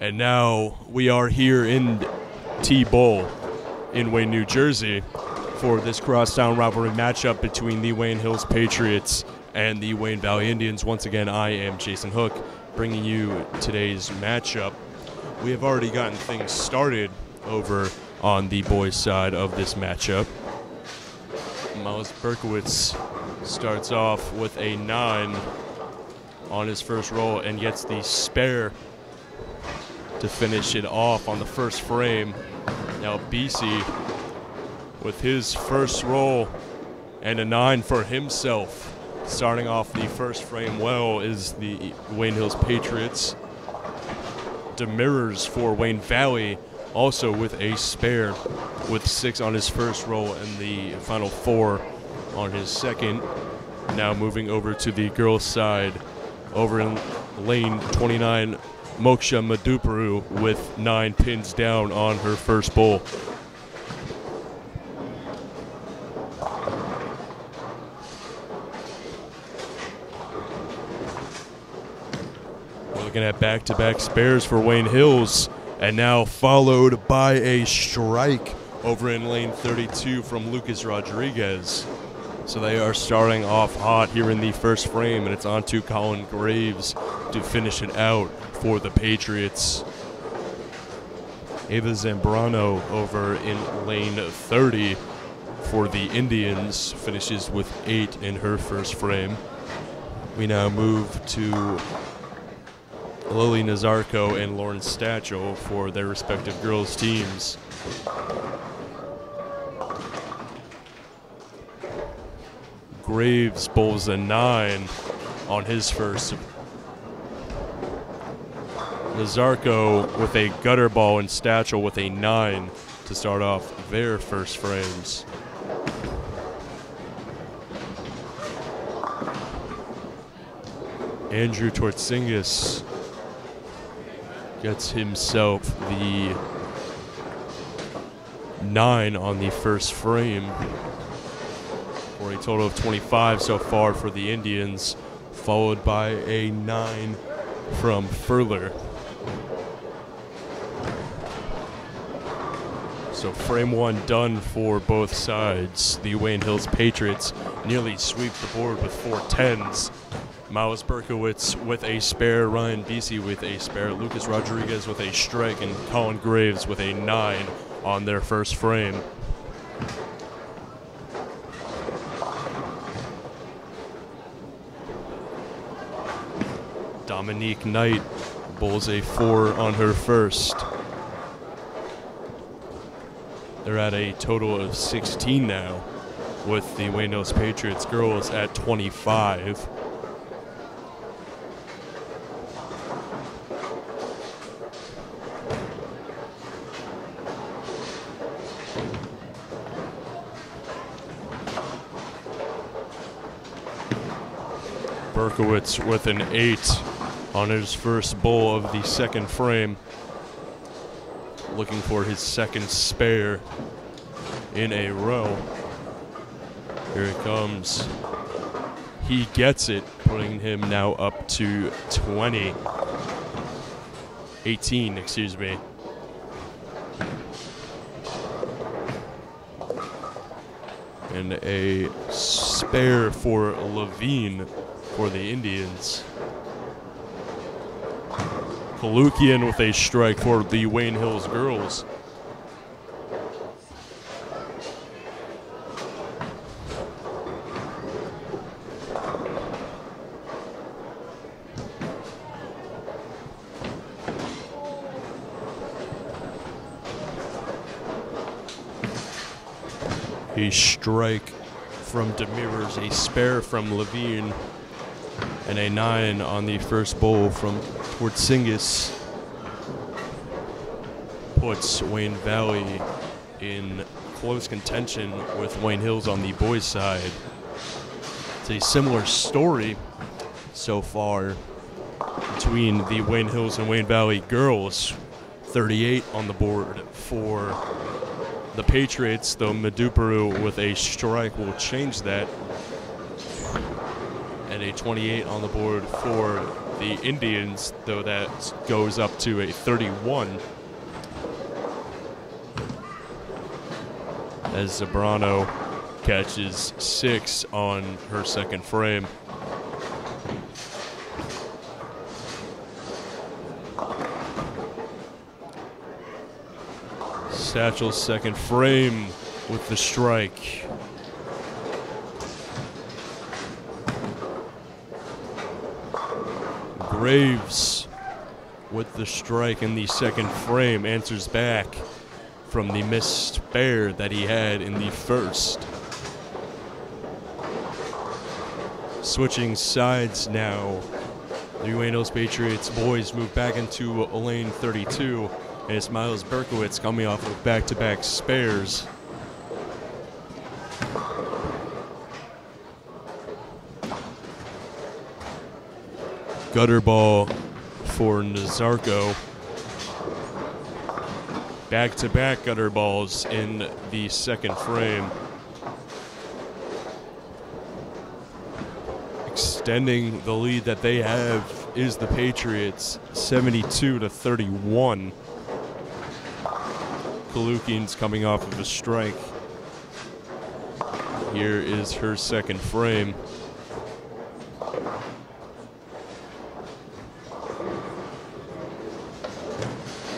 And now we are here in T-Bowl in Wayne, New Jersey for this crosstown rivalry matchup between the Wayne Hills Patriots and the Wayne Valley Indians. Once again, I am Jason Hook, bringing you today's matchup. We have already gotten things started over on the boys' side of this matchup. Miles Berkowitz starts off with a 9 on his first roll and gets the spare to finish it off on the first frame. Now BC with his first roll and a 9 for himself. Starting off the first frame well is the Wayne Hills Patriots. Demirors for Wayne Valley also with a spare with 6 on his first roll and the final 4 on his second. Now moving over to the girls' side, over in lane 29, Moksha Maduparu with 9 pins down on her first bowl. We're looking at back-to-back spares for Wayne Hills, and now followed by a strike over in lane 32 from Lucas Rodriguez. So they are starting off hot here in the first frame, and it's on to Colin Graves to finish it out for the Patriots. Ava Zambrano over in lane 30 for the Indians finishes with 8 in her first frame. We now move to Lily Nazarko and Lauren Stachel for their respective girls' teams. Graves bowls a 9 on his first. Nazarko with a gutter ball and Stachel with a 9 to start off their first frames. Andrew Tortsingas gets himself the 9 on the first frame for a total of 25 so far for the Indians, followed by a 9 from Furler. So frame 1 done for both sides. The Wayne Hills Patriots nearly sweep the board with 4 10s. Miles Berkowitz with a spare, Ryan BC with a spare, Lucas Rodriguez with a strike, and Colin Graves with a 9 on their first frame. Dominique Knight bowls a 4 on her first. They're at a total of 16 now, with the Wayne Hills Patriots girls at 25. Berkowitz with an 8 on his first bowl of the second frame, looking for his second spare in a row. Here it comes. He gets it, putting him now up to 18, excuse me. And a spare for Levine for the Indians. Logian with a strike for the Wayne Hills girls. A strike from Demirors, a spare from Levine, and a 9 on the first bowl from Tortsingas puts Wayne Valley in close contention with Wayne Hills on the boys' side. It's a similar story so far between the Wayne Hills and Wayne Valley girls. 38 on the board for the Patriots, though Maduparu with a strike will change that. And a 28 on the board for the Indians, though that goes up to a 31. As Zambrano catches 6 on her second frame. Satchel's second frame with the strike. Graves with the strike in the second frame answers back from the missed spare that he had in the first. Switching sides now. The Wayne Hills Patriots boys move back into lane 32, and it's Miles Berkowitz coming off of back-to-back spares. Gutter ball for Nazarko. Back-to-back gutter balls in the second frame. Extending the lead that they have is the Patriots, 72-31. Kalukian's coming off of a strike. Here is her second frame.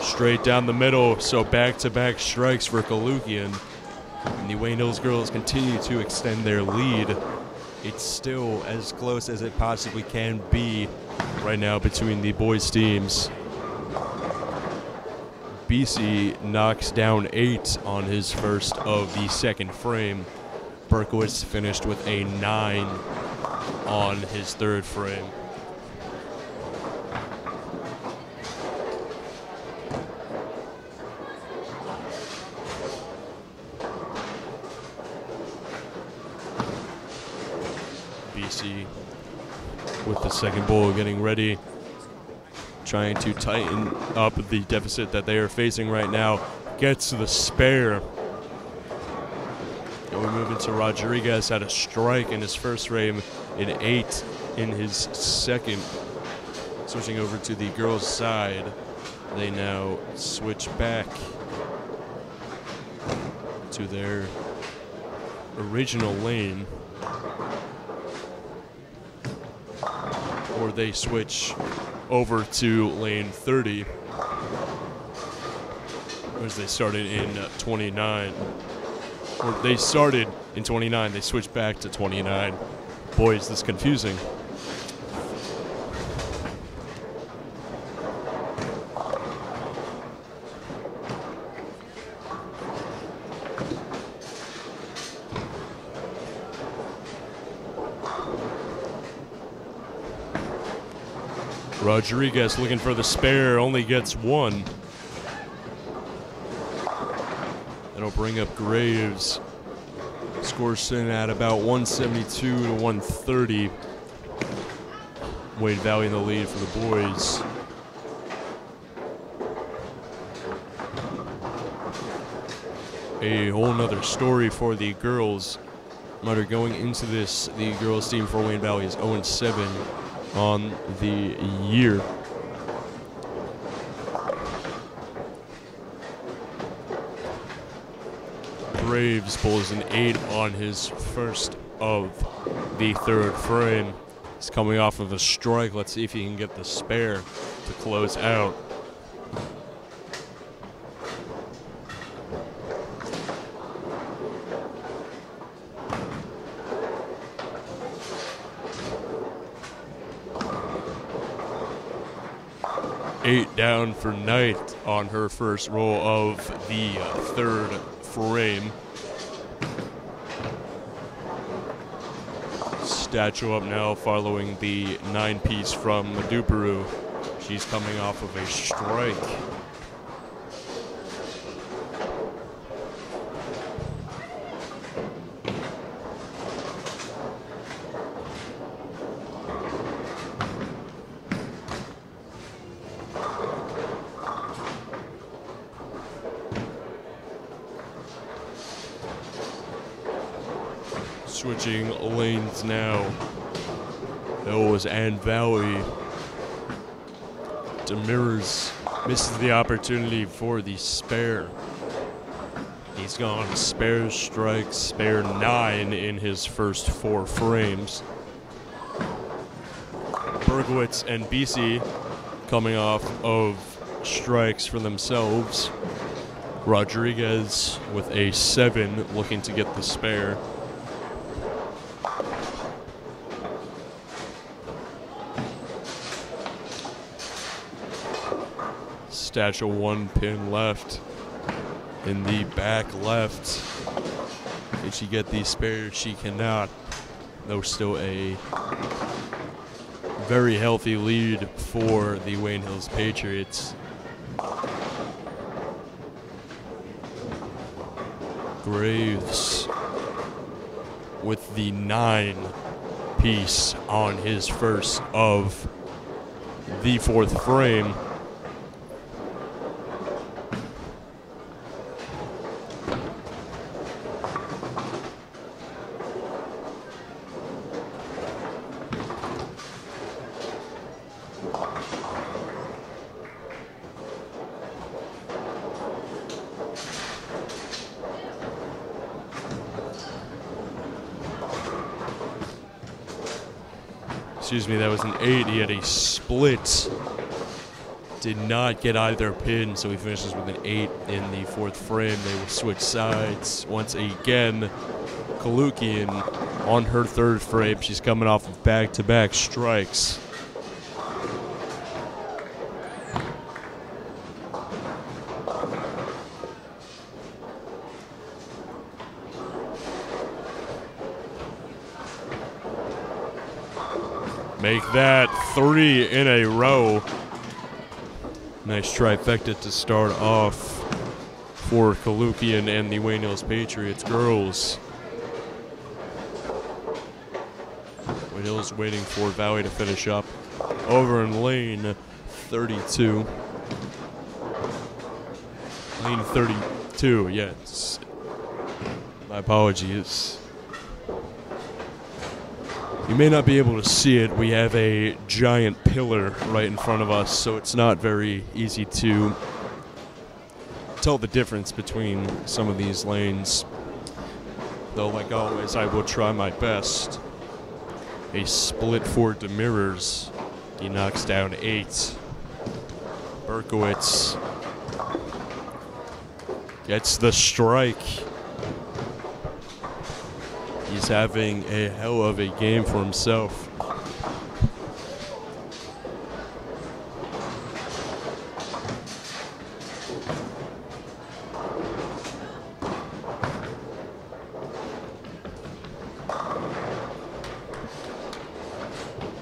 Straight down the middle, so back-to-back strikes for Kalukian. And the Wayne Hills girls continue to extend their lead. It's still as close as it possibly can be right now between the boys' teams. BC knocks down 8 on his first of the second frame. Berkowitz finished with a 9 on his third frame. BC with the second ball getting ready, trying to tighten up the deficit that they are facing right now. Gets to the spare. And we move into Rodriguez at a strike in his first frame, an 8 in his second. Switching over to the girls' side, they now switch back to their original lane. Or they switch over to lane 30, as they started in 29. Or they started in 29, they switched back to 29. Boy, is this confusing. Rodriguez looking for the spare, only gets 1. That'll bring up Graves. Scores sitting at about 172 to 130. Wayne Valley in the lead for the boys. A whole nother story for the girls. Remember, going into this, the girls team for Wayne Valley is 0-7 on the year. Graves pulls an 8 on his first of the third frame. He's coming off of a strike. Let's see if he can get the spare to close out. Eight down for Knight on her first roll of the third frame. Statue up now following the 9-piece from Maduperu. She's coming off of a strike. Switching lanes now. That was Ann Valley Demers misses the opportunity for the spare. He's gone spare, strike, spare 9 in his first 4 frames. Berkowitz and BC coming off of strikes for themselves. Rodriguez with a 7 looking to get the spare. Stash a 1 pin left in the back left. Can she get the spare? She cannot. Though still a very healthy lead for the Wayne Hills Patriots. Graves with the 9 piece on his first of the 4th frame. Excuse me, that was an 8. He had a split. Did not get either pin, so he finishes with an 8 in the 4th frame. They will switch sides once again. Kalukian on her 3rd frame. She's coming off of back-to-back strikes. Make that 3 in a row. Nice trifecta to start off for Kalukian and the Wayne Hills Patriots girls. Wayne Hills waiting for Valley to finish up. Over in lane 32. Lane 32, yes. My apologies. You may not be able to see it. We have a giant pillar right in front of us, so it's not very easy to tell the difference between some of these lanes. Though, like always, I will try my best. A split for Demers. He knocks down 8. Berkowitz gets the strike. He's having a hell of a game for himself.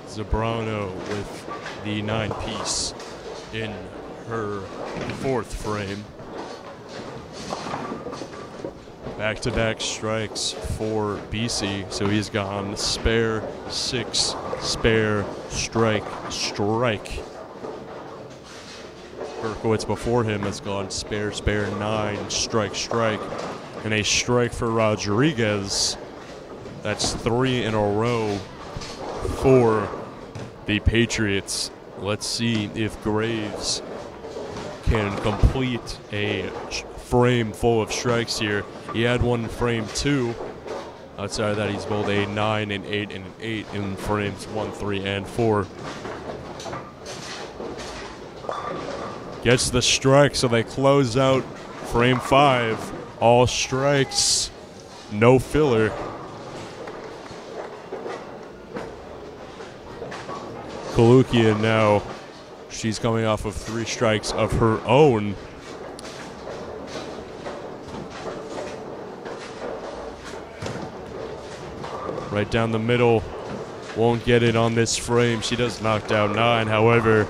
Zabrano with the 9 piece in her 4th frame. Back-to-back strikes for BC, so he's gone spare, 6, spare, strike, strike. Berkowitz before him has gone spare, spare, 9, strike, strike, and a strike for Rodriguez. That's 3 in a row for the Patriots. Let's see if Graves can complete a frame full of strikes here. He had one in frame 2. Outside of that, he's bowled a 9, an 8, and an 8 in frames 1, 3, and 4. Gets the strike, so they close out frame 5. All strikes, no filler. Kalukian now, she's coming off of 3 strikes of her own. Right down the middle, won't get it on this frame. She does knock down 9, however.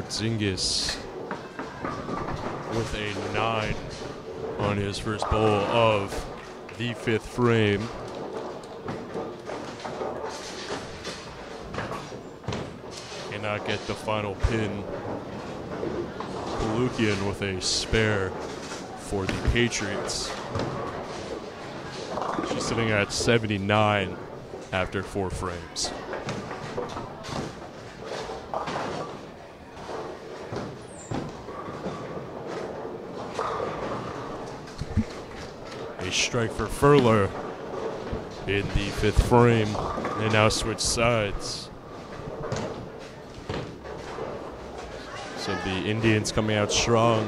Zingis with a 9 on his first bowl of the 5th frame. Cannot get the final pin. Logian with a spare for the Patriots. She's sitting at 79 after 4 frames. A strike for Furler in the 5th frame. They now switch sides. So the Indians coming out strong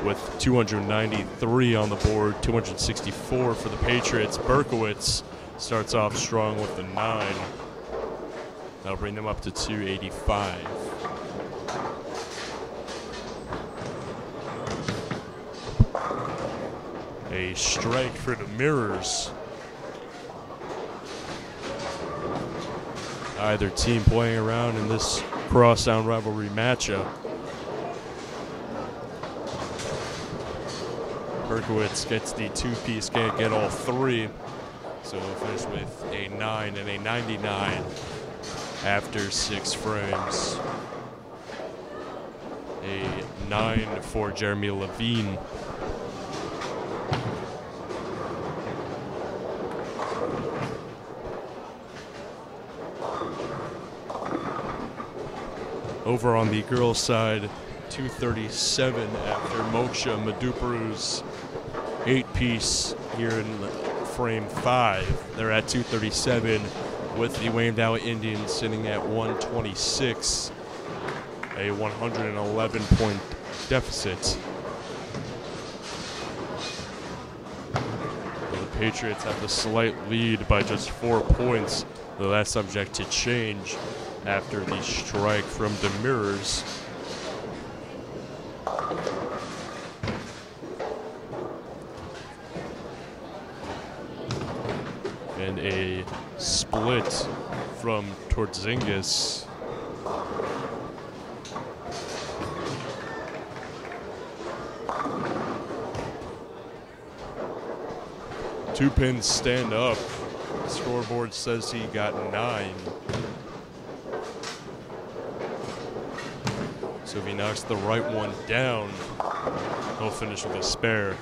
with 293 on the board, 264 for the Patriots. Berkowitz starts off strong with the 9. That'll bring them up to 285. A strike for the Mirrors. Either team playing around in this crosstown rivalry matchup. Berkowitz gets the 2-piece, can't get all 3. So we'll finish with a 9 and a 99 after 6 frames. A 9 for Jeremy Levine. Over on the girls' side, 237 after Moksha Madupuru's 8-piece here in frame 5. They're at 237 with the Wayne Valley Indians sitting at 126, a 111-point deficit. The Patriots have the slight lead by just 4 points, though that's subject to change after the strike from the Mirrors. And a split from Tortzingis. Two pins stand up. Scoreboard says he got 9. So if he knocks the right one down, he'll finish with a spare.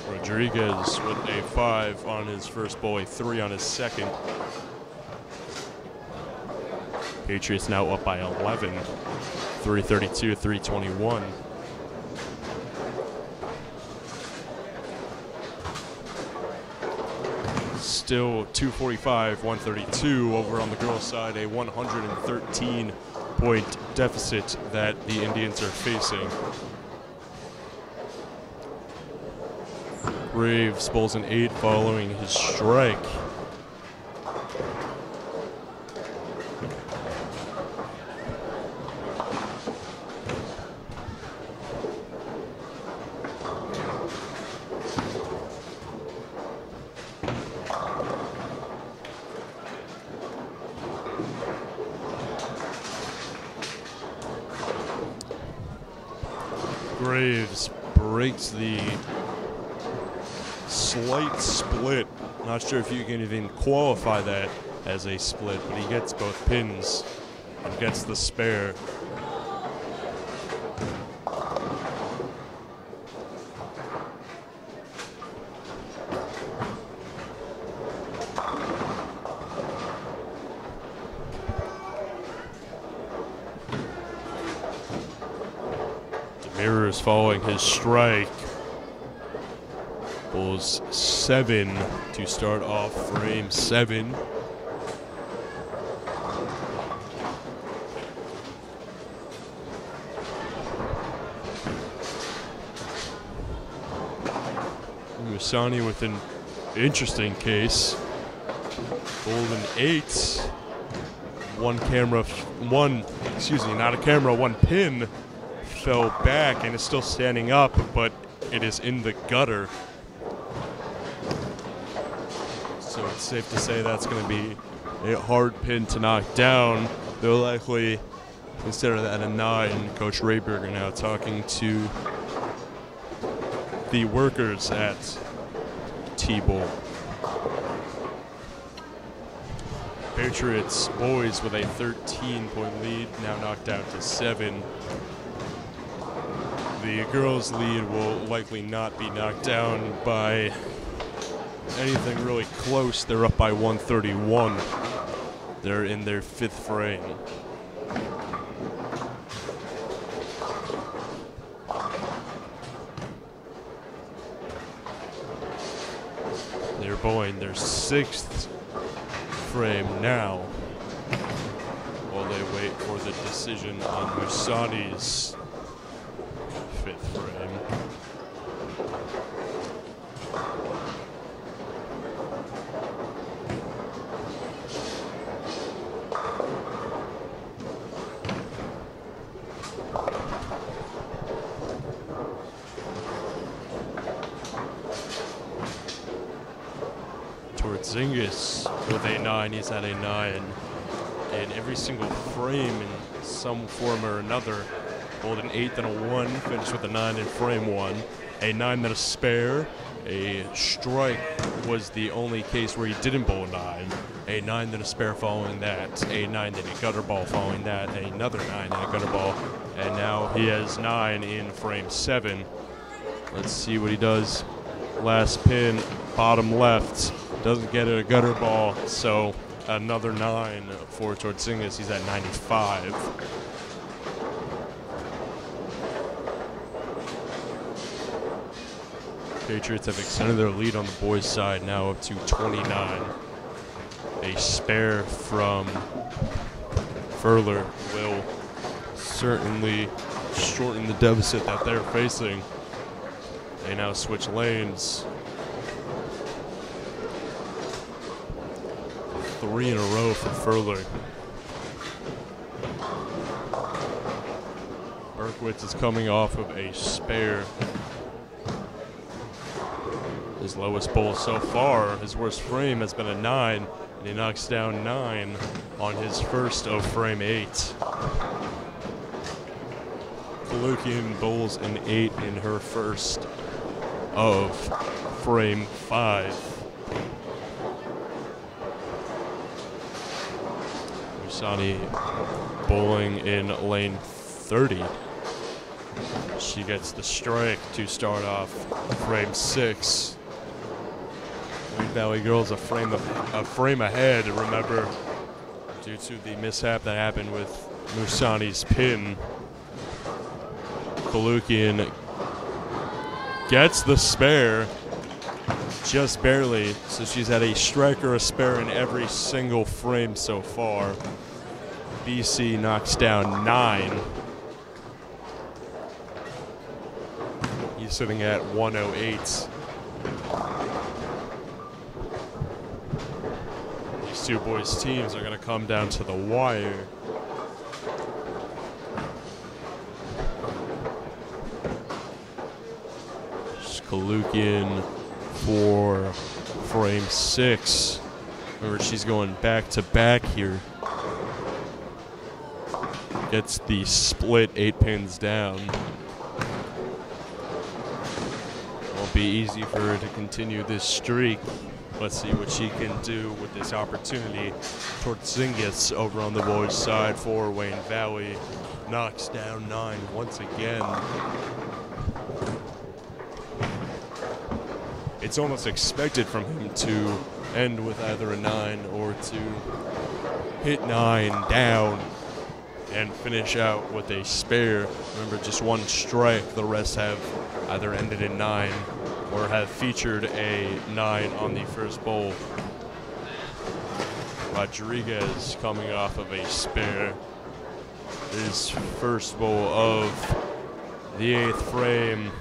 Rodriguez with a 5 on his first bowl, a 3 on his second. Patriots now up by 11, 332, 321. Still 245, 132 over on the girls' side, a 113-point deficit that the Indians are facing. Graves bowls an 8 following his strike. Graves breaks the slight split. Not sure if you can even qualify that as a split, but he gets both pins and gets the spare. Mirrors following his strike. Bulls 7 to start off frame 7. Musani with an interesting case. Golden 8. One pin fell back and is still standing up, but it is in the gutter. So it's safe to say that's going to be a hard pin to knock down. They'll likely instead of that a 9. Coach Rayberger now talking to the workers at T-Bowl. Patriots boys with a 13-point lead, now knocked down to 7. The girls' lead will likely not be knocked down by anything really close. They're up by 131. They're in their 5th frame. They're bowling their 6th frame now while they wait for the decision on Musani's 5th frame. Zingis with a 9. He's at a 9 in every single frame in some form or another. Bowled an 8, then a 1, finished with a 9 in frame 1. A 9, then a spare. A strike was the only case where he didn't bowl a 9. A 9, then a spare following that. A 9, then a gutter ball following that. Another 9, then a gutter ball. And now he has 9 in frame 7. Let's see what he does. Last pin, bottom left. Doesn't get it, a gutter ball, so another 9 for Tortzingas. He's at 95. Patriots have extended their lead on the boys' side, now up to 29. A spare from Furler will certainly shorten the deficit that they're facing. They now switch lanes. 3 in a row for Furler. Berkowitz is coming off of a spare. His lowest bowl so far, his worst frame has been a 9, and he knocks down 9 on his first of frame 8. Logian bowls an 8 in her first of frame 5. Musani bowling in lane 30. She gets the strike to start off frame 6. Wayne Valley girls a frame ahead, remember, due to the mishap that happened with Musani's pin. Logian gets the spare, just barely, so she's had a strike or a spare in every single frame so far. BC knocks down 9. He's sitting at 108. These two boys' teams are going to come down to the wire. Logian for frame 6. Remember, she's going back to back here. Gets the split 8 pins down. Won't be easy for her to continue this streak. Let's see what she can do with this opportunity. Tortzingas over on the boys' side for Wayne Valley. Knocks down 9 once again. It's almost expected from him to end with either a 9 or to hit 9 down and finish out with a spare. Remember, just one strike. The rest have either ended in 9 or have featured a 9 on the first bowl. Rodriguez coming off of a spare. His first bowl of the 8th frame.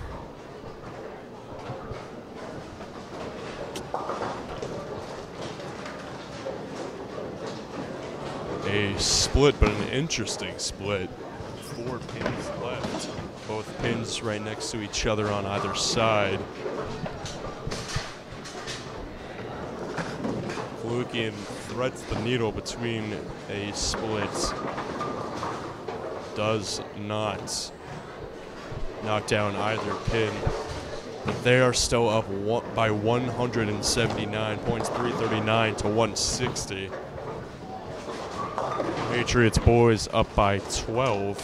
A split, but an interesting split. 4 pins left. Both pins right next to each other on either side. Logian threads the needle between a split does not knock down either pin. But they are still up by 179 points, 339 to 160. Patriots boys up by 12.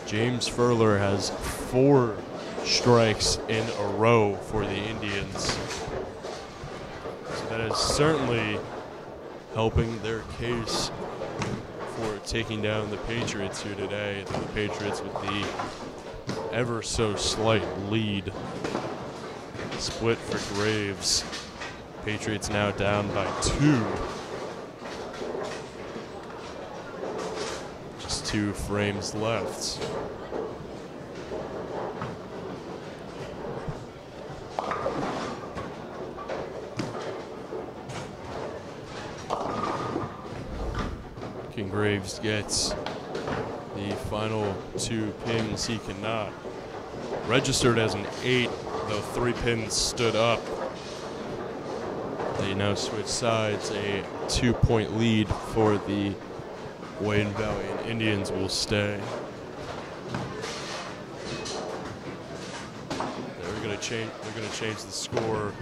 James Furler has 4 strikes in a row for the Indians. So that is certainly helping their case for taking down the Patriots here today. The Patriots with the ever so slight lead. Split for Graves. Patriots now down by 2. Just 2 frames left. Graves gets the final 2 pins. He cannot. Registered as an 8, though 3 pins stood up. They now switch sides. A 2-point lead for the Wayne Valley Indians will stay. They're going to change the score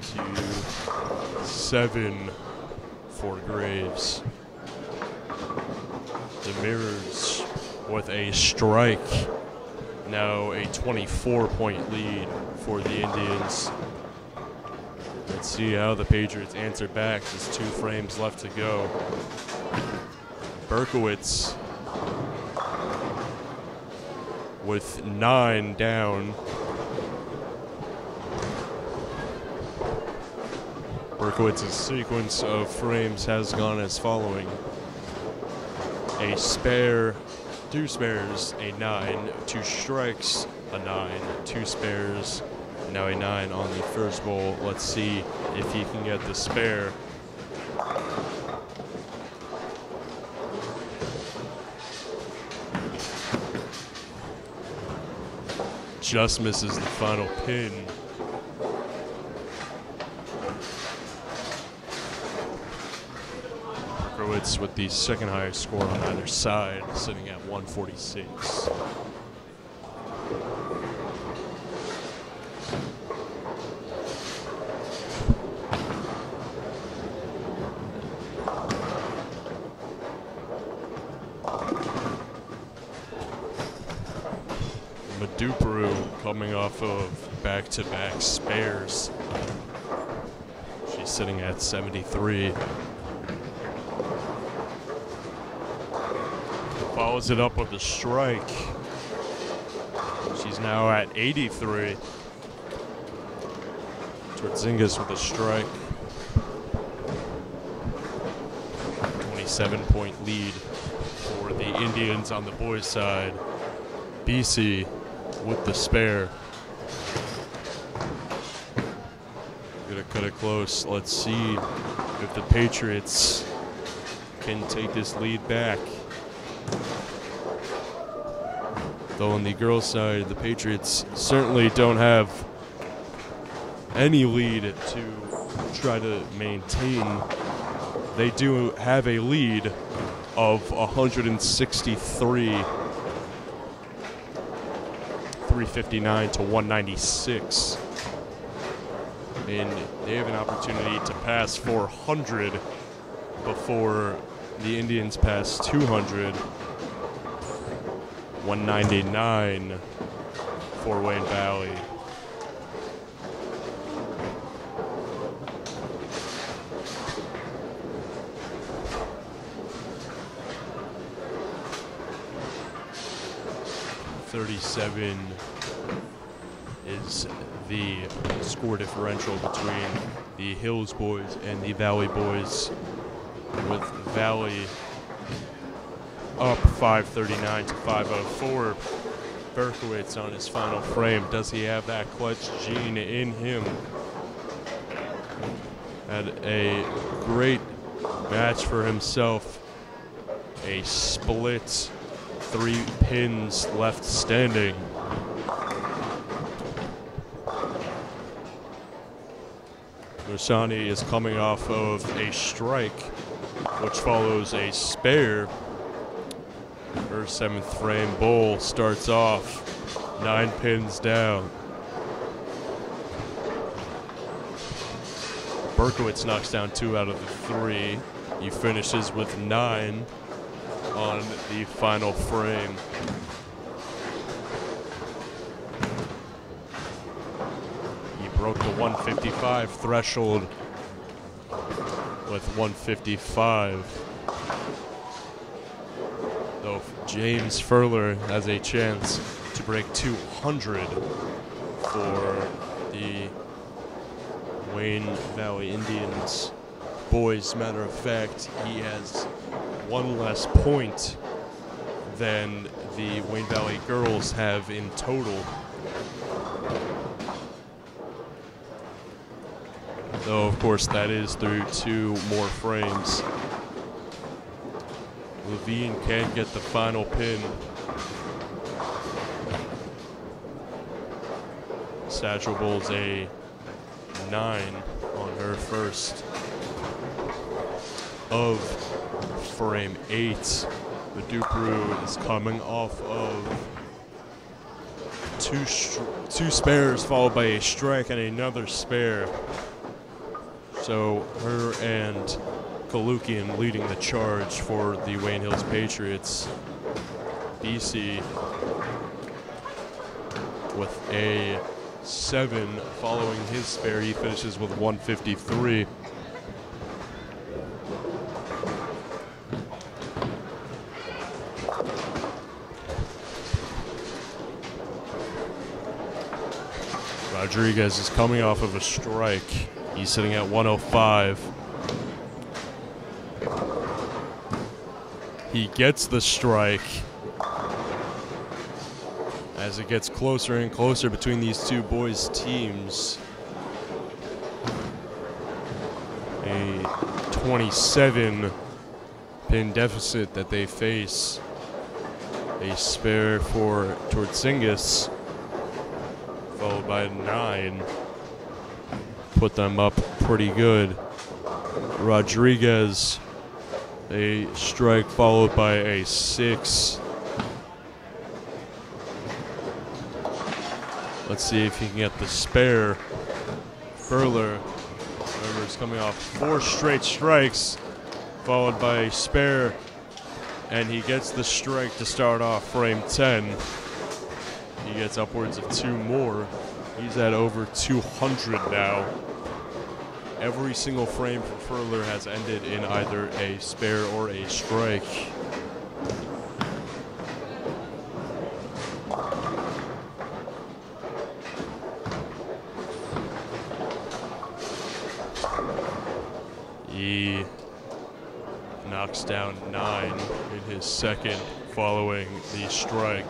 to 7 for Graves. The Mirrors with a strike. Now a 24-point lead for the Indians. Let's see how the Patriots answer back. Just 2 frames left to go. Berkowitz with 9 down. Berkowitz's sequence of frames has gone as following. A spare, 2 spares, a 9, 2 strikes, a 9, 2 spares, now a 9 on the first bowl. Let's see if he can get the spare. Just misses the final pin. With the second highest score on either side, sitting at 146. Maduperu coming off of back-to-back spares. She's sitting at 73. Follows it up with a strike. She's now at 83. Twerzingas with a strike. 27-point lead for the Indians on the boys' side. BC with the spare. Gonna cut it close. Let's see if the Patriots can take this lead back. Though on the girls' side, the Patriots certainly don't have any lead to try to maintain. They do have a lead of 163, 359 to 196. And they have an opportunity to pass 400 before the Indians pass 200. 199 for Wayne Valley. .37 is the score differential between the Hills boys and the Valley boys, with Valley up 539 to 504. Berkowitz on his final frame. Does he have that clutch gene in him? Had a great match for himself. A split, 3 pins left standing. Rashani is coming off of a strike which follows a spare. Her 7th frame bowl starts off 9 pins down. Berkowitz knocks down 2 out of the 3. He finishes with 9 on the final frame. He broke the 155 threshold with 155. Though James Furler has a chance to break 200 for the Wayne Valley Indians boys. Matter of fact, he has 1 less point than the Wayne Valley girls have in total. Though, of course, that is through 2 more frames. Levine can get the final pin. Satchel bowls a 9 on her first of frame 8. The Duperoo is coming off of two spares followed by a strike and another spare. So her and Logian leading the charge for the Wayne Hills Patriots. BC with a 7 following his spare. He finishes with 153. Rodriguez is coming off of a strike. He's sitting at 105. He gets the strike. As it gets closer and closer between these two boys' teams. A 27 pin deficit that they face. A spare for Tortsingas, followed by a 9. Put them up pretty good. Rodriguez, a strike followed by a 6. Let's see if he can get the spare. Furler, remember, is coming off 4 straight strikes, followed by a spare, and he gets the strike to start off frame 10. He gets upwards of 2 more. He's at over 200 now. Every single frame for Furler has ended in either a spare or a strike. He knocks down 9 in his second following the strike.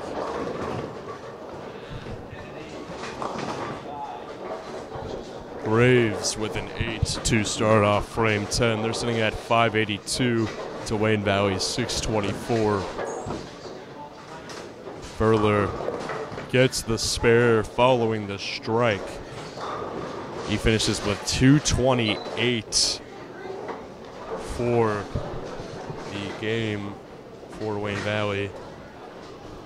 Graves with an 8 to start off frame 10. They're sitting at 582 to Wayne Valley's 624. Furler gets the spare following the strike. He finishes with 228 for the game for Wayne Valley.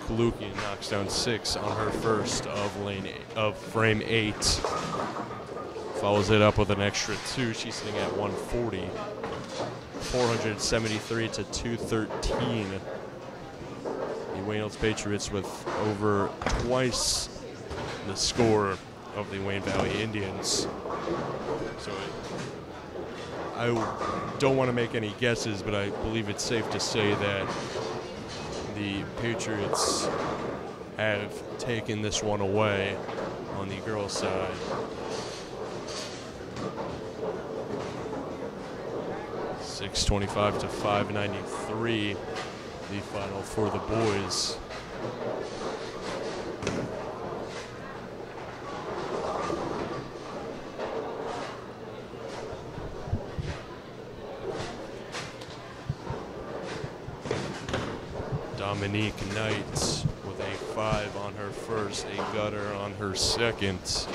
Logian knocks down 6 on her first of frame 8. Follows it up with an extra 2. She's sitting at 140. 473 to 213. The Wayne Hills Patriots with over twice the score of the Wayne Valley Indians. So I don't want to make any guesses, but I believe it's safe to say that the Patriots have taken this one away on the girls' side. $625 to $593, the final for the boys. Dominique Knight with a 5 on her first, a gutter on her second.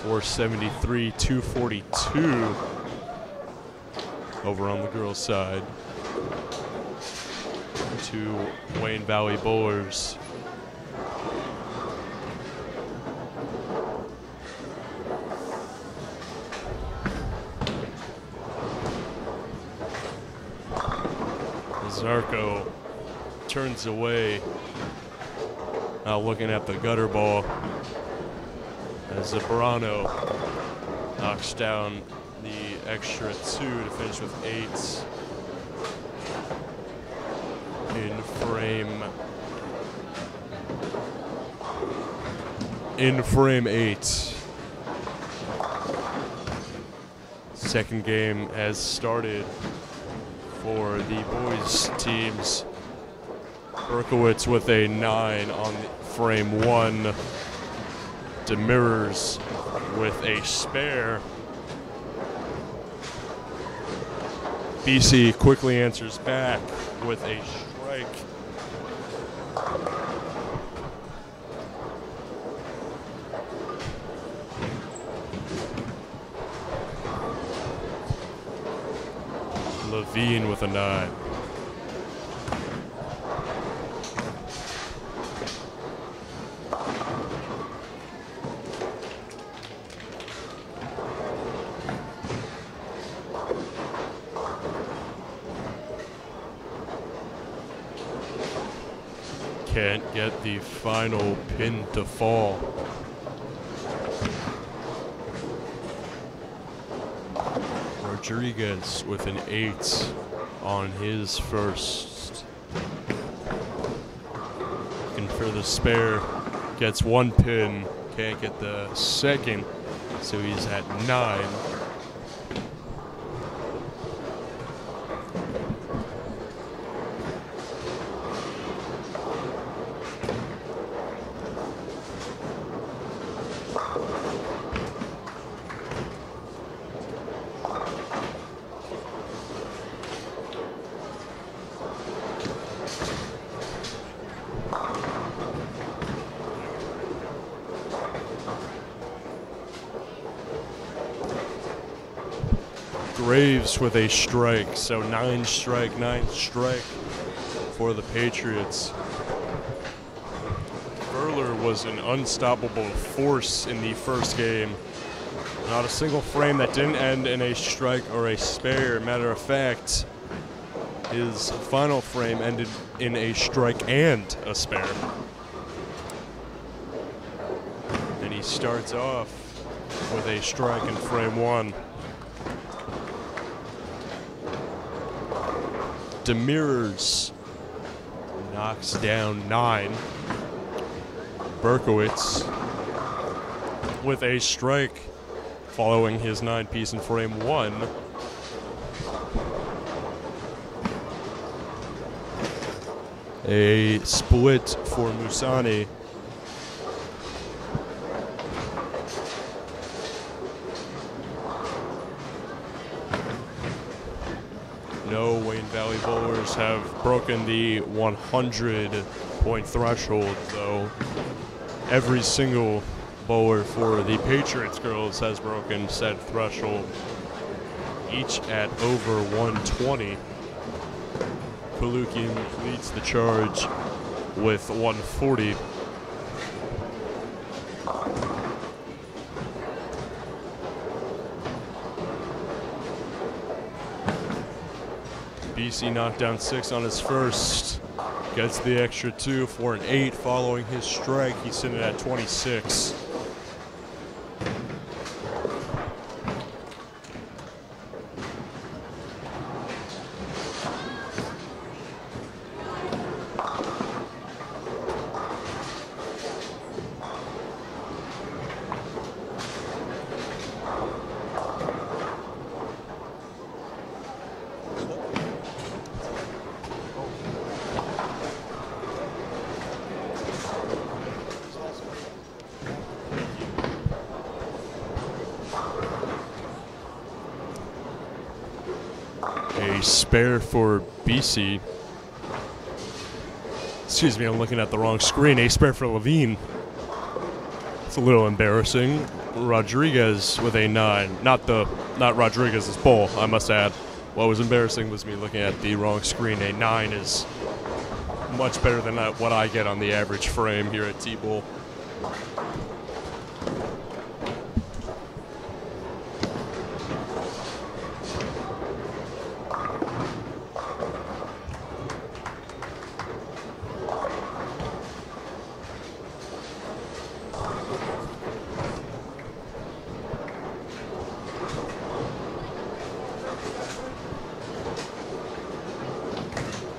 473, 242 over on the girls' side. Two Wayne Valley bowlers. Zarco turns away, now looking at the gutter ball as Zambrano knocks down the extra 2 to finish with 8 in frame 8. Second game has started for the boys teams. Berkowitz with a 9 on frame 1. Demirors with a spare. BC quickly answers back with a strike. Levine with a 9. Can't get the final pin to fall. Rodriguez with an 8 on his first. Looking for the spare. Gets 1 pin. Can't get the second. So he's at 9. Graves with a strike, so 9 strike for the Patriots. Furler was an unstoppable force in the first game. Not a single frame that didn't end in a strike or a spare. Matter of fact, his final frame ended in a strike and a spare. And he starts off with a strike in frame 1. Demirors knocks down 9. Berkowitz with a strike following his 9-piece in frame 1. A split for Musani. No Wayne Valley bowlers have broken the 100-point threshold, though. Every single bowler for the Patriots girls has broken said threshold, each at over 120. Kalukian leads the charge with 140. BC knocked down 6 on his first. Gets the extra 2 for an 8 following his strike. He's sitting at 26. A spare for BC. Excuse me, I'm looking at the wrong screen. A spare for Levine. It's a little embarrassing. Rodriguez with a 9. Not Rodriguez's ball, I must add. What was embarrassing was me looking at the wrong screen. A 9 is much better than what I get on the average frame here at T-Bowl.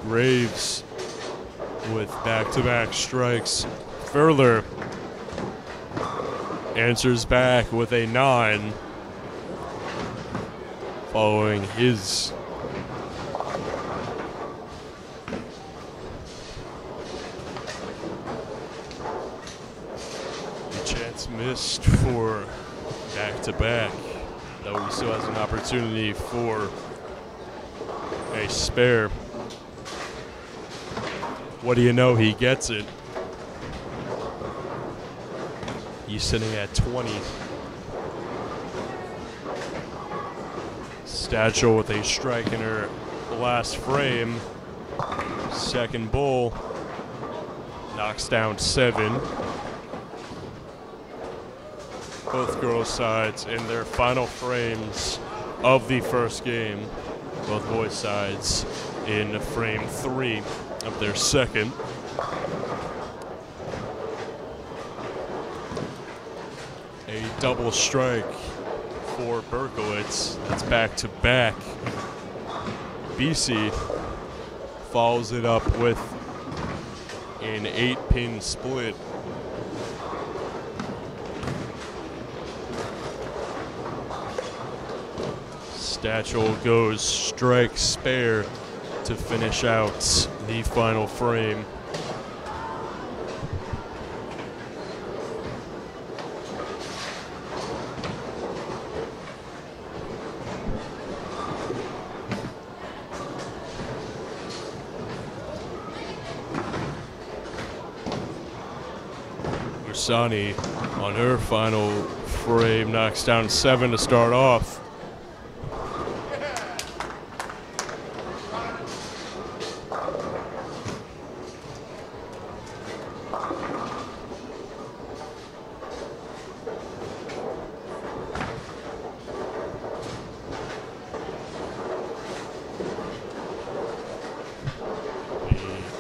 Graves with back-to-back strikes. Furler answers back with a 9 following his chance missed for back-to-back, though he still has an opportunity for a spare. What do you know? He gets it. He's sitting at 20. Stachel with a strike in her last frame. Second bull. Knocks down 7. Both girls' sides in their final frames of the first game. Both boys' sides in frame 3 of their second. A double strike for Berkowitz. That's back-to-back. BC follows it up with an 8-pin split. Stachel goes strike spare to finish out the final frame. Ursani on her final frame knocks down 7 to start off.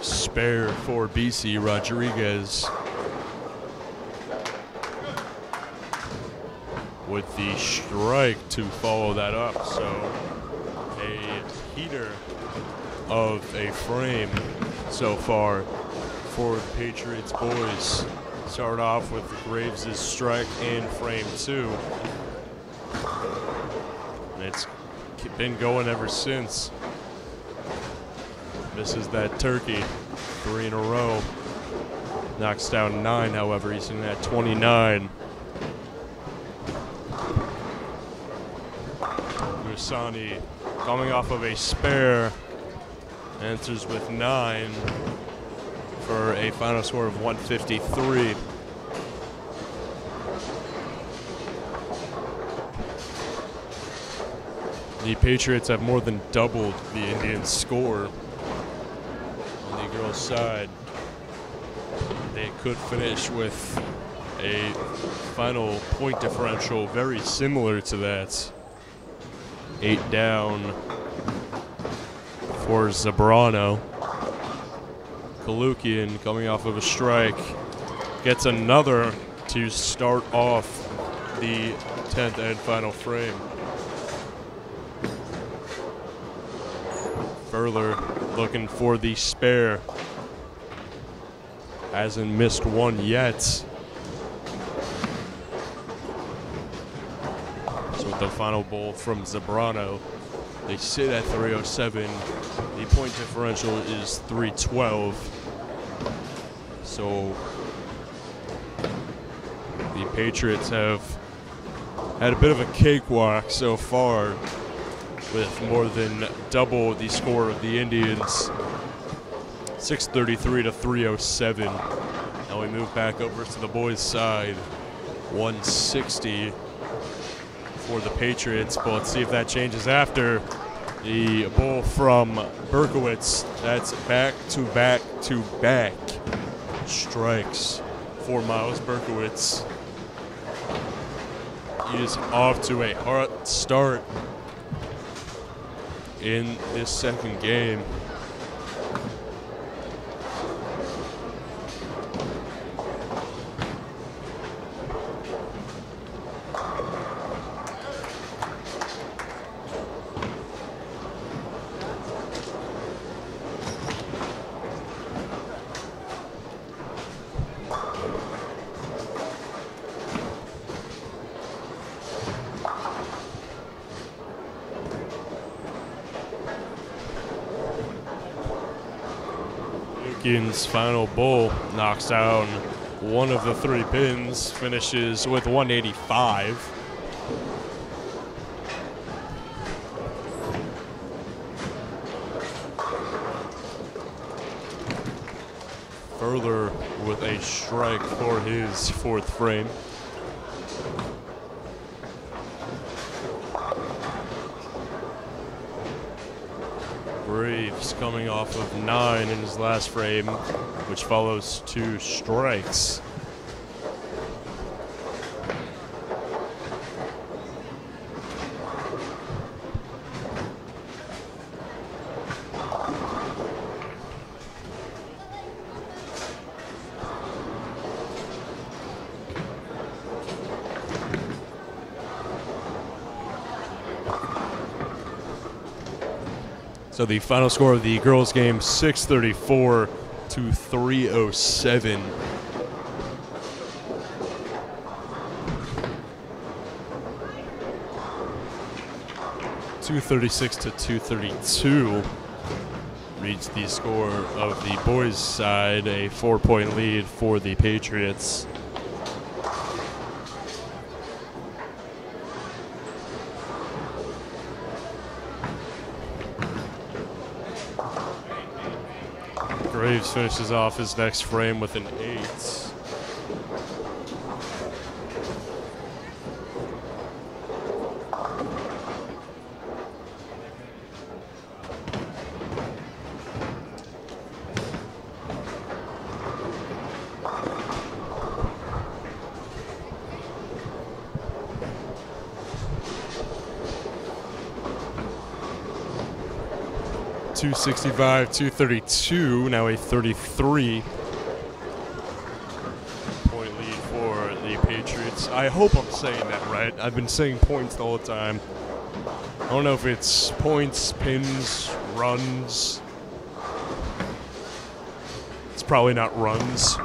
Spare for BC. Rodriguez with the strike to follow that up. So a heater of a frame so far for the Patriots boys. Start off with Graves' strike in frame 2. And it's been going ever since. Misses that turkey 3 in a row. Knocks down 9, however, he's in at 29. Ursani coming off of a spare, answers with 9 for a final score of 153. The Patriots have more than doubled the Indians' score on the girls' side. They could finish with a final point differential very similar to that. 8 down for Zambrano. Kalukian coming off of a strike gets another to start off the 10th and final frame. Furler looking for the spare. Hasn't missed one yet. So with the final ball from Zambrano, they sit at 307. The point differential is 312. So the Patriots have had a bit of a cakewalk so far, with more than double the score of the Indians. 633 to 307. Now we move back over to the boys' side. 160 for the Patriots, but let's see if that changes after the ball from Berkowitz. That's back-to-back-to-back strikes for Miles Berkowitz. He is off to a hot start in this second game. Logian's final bull knocks down one of the 3 pins, finishes with 185. Further with a strike for his 4th frame. Graves coming off of 9 in his last frame, which follows 2 strikes. So the final score of the girls' game, 634 to 307. .236 to 232 reached the score of the boys' side, a 4-point lead for the Patriots. Graves finishes off his next frame with an 8. .265, 232, now a 33-point lead for the Patriots. I hope I'm saying that right. I've been saying points the whole time. I don't know if it's points, pins, runs. It's probably not runs.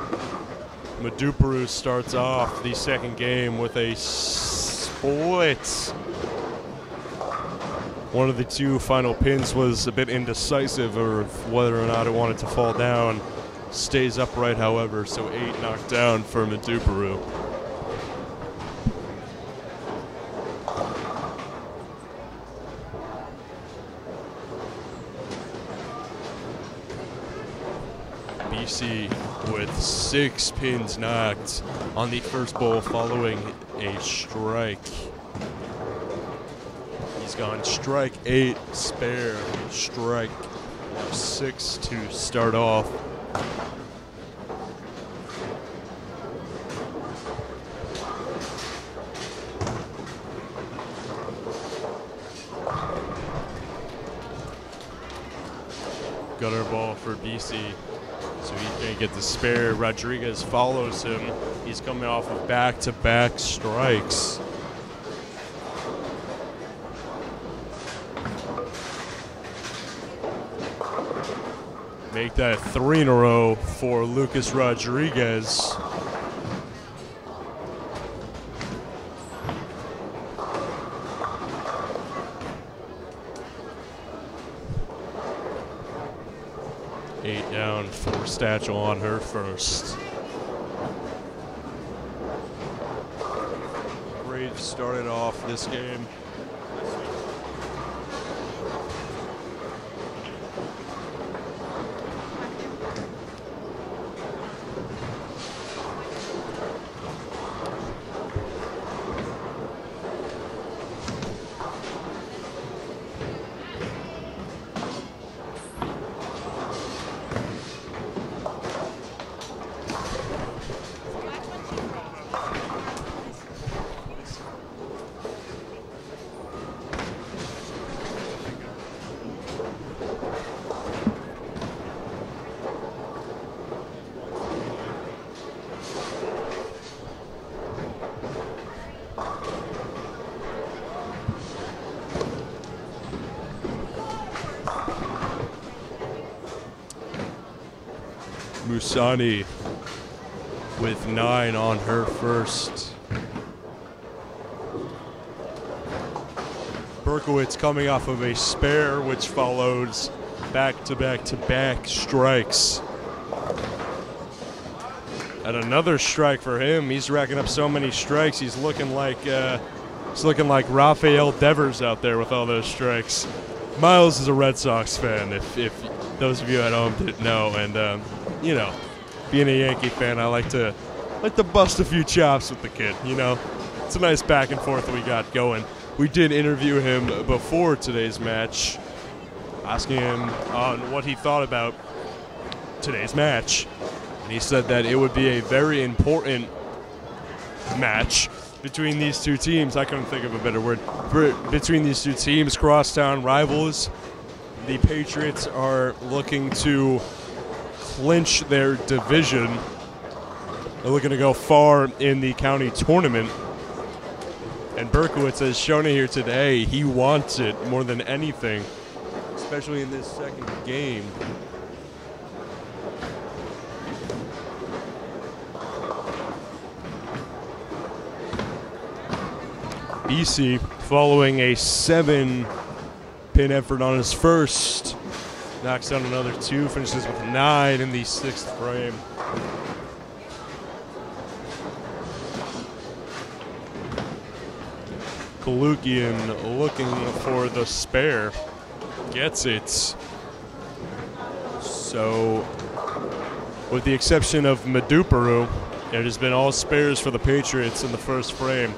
Maduparu starts off the second game with a split. One of the 2 final pins was a bit indecisive of whether or not it wanted to fall down. Stays upright, however, so 8 knocked down for Maduparu. BC with 6 pins knocked on the first bowl following a strike. He's gone strike 8, spare, strike 6 to start off. Gutter ball for BC, so he can't get the spare. Rodriguez follows him. He's coming off of back-to-back strikes. Make that 3 in a row for Lucas Rodriguez. Eight down for Stachel on her first. Graves started off this game. Musani with 9 on her first. Berkowitz coming off of a spare, which follows back-to-back-to-back strikes. And another strike for him. He's racking up so many strikes. He's looking like Rafael Devers out there with all those strikes. Miles is a Red Sox fan, if those of you at home didn't know. And you know, being a Yankee fan, I like to bust a few chops with the kid. You know, it's a nice back and forth that we got going. We did interview him before today's match, asking him on what he thought about today's match. And he said that it would be a very important match between these two teams. I couldn't think of a better word. Between these two teams, crosstown rivals. The Patriots are looking to clinch their division. They're looking to go far in the county tournament. And Berkowitz has shown it here today. He wants it more than anything, especially in this second game. BC following a 7-pin effort on his first. Knocks down another 2, finishes with 9 in the 6th frame. Logian looking for the spare. Gets it. So, with the exception of Maduparu, it has been all spares for the Patriots in the first frame.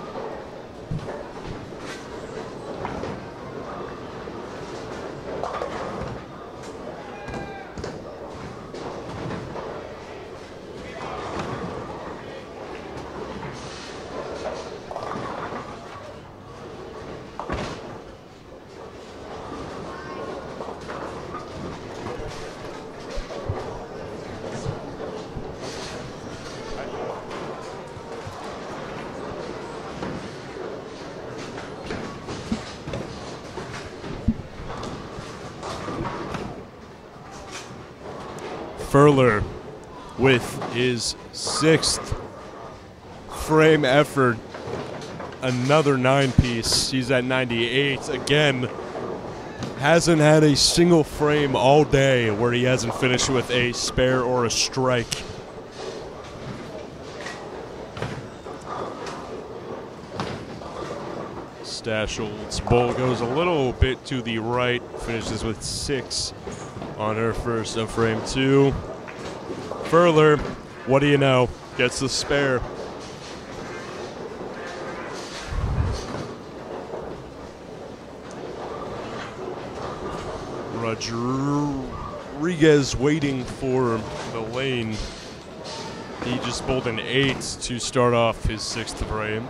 Furler with his 6th frame effort, another 9-piece. He's at 98. Again, hasn't had a single frame all day where he hasn't finished with a spare or a strike. Stachel's bowl goes a little bit to the right, finishes with 6 on her first of frame 2. Furler, what do you know? Gets the spare. Rodriguez waiting for the lane. He just bowled an 8 to start off his 6th frame.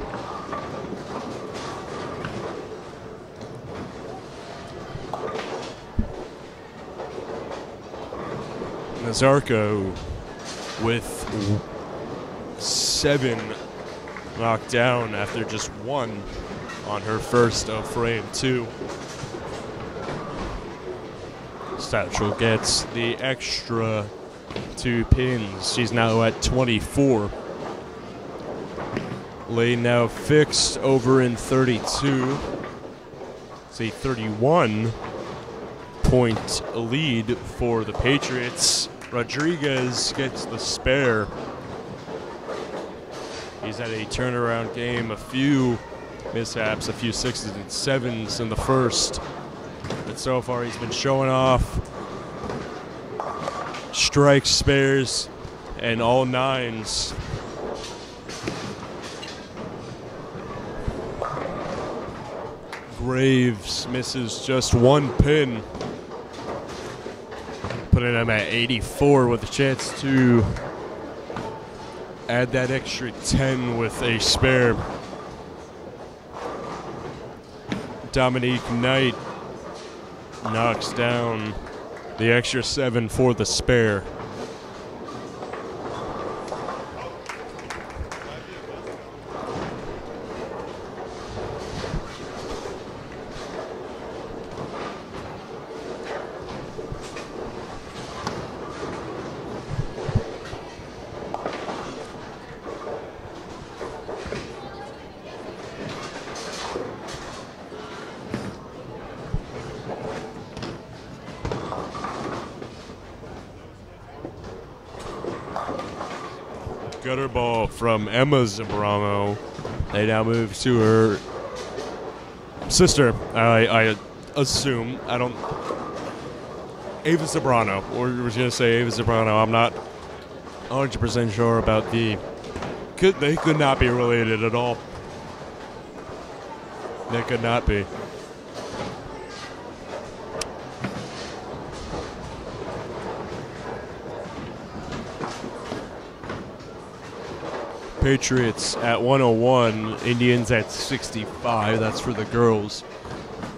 Nazarko with 7 knocked down after just 1 on her first of frame 2. Stachel gets the extra 2 pins. She's now at 24. Lane now fixed over in 32. It's a 31-point lead for the Patriots. Rodriguez gets the spare. He's had a turnaround game, a few mishaps, a few 6s and 7s in the first. But so far he's been showing off strikes, spares, and all 9s. Graves misses just 1 pin, putting him at 84 with a chance to add that extra 10 with a spare. Dominique Knight knocks down the extra 7 for the spare. gutter ball from Emma Zambrano. They now move to her sister, I assume. I don't... Ava Zambrano. Or I was going to say Ava Zambrano. I'm not 100% sure about the... They could not be related at all. They could not be. Patriots at 101, Indians at 65. That's for the girls.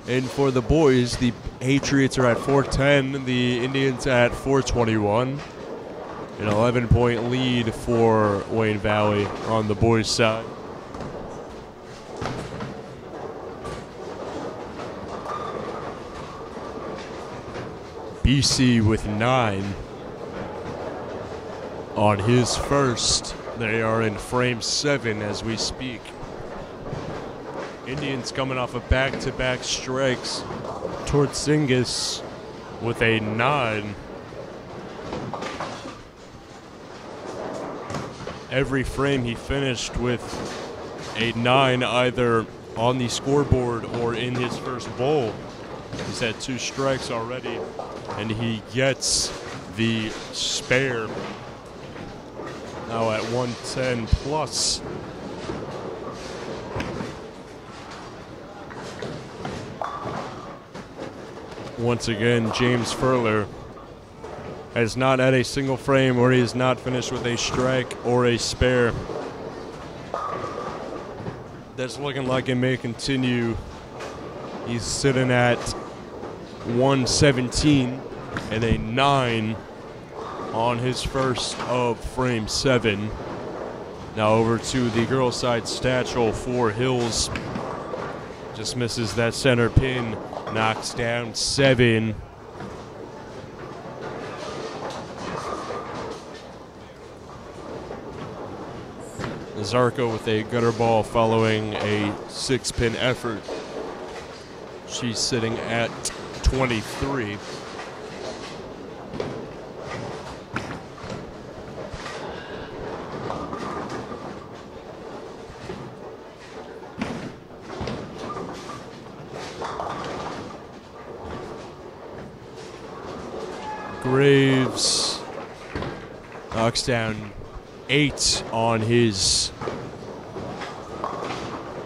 And for the boys, the Patriots are at 410, the Indians at 421. An 11-point lead for Wayne Valley on the boys' side. BC with 9 on his first. They are in frame 7 as we speak. Indians coming off of back-to-back strikes. Tortsingas with a 9. Every frame he finished with a 9 either on the scoreboard or in his first bowl. He's had 2 strikes already, and he gets the spare. Now at 110 plus. Once again, James Furler has not had a single frame where he has not finished with a strike or a spare. That's looking like it may continue. He's sitting at 117 and a 9 on his first of frame 7. Now over to the girls' side Stachel for Hills. Just misses that center pin. Knocks down 7. Zarko with a gutter ball following a 6-pin effort. She's sitting at 23. Graves knocks down 8 on his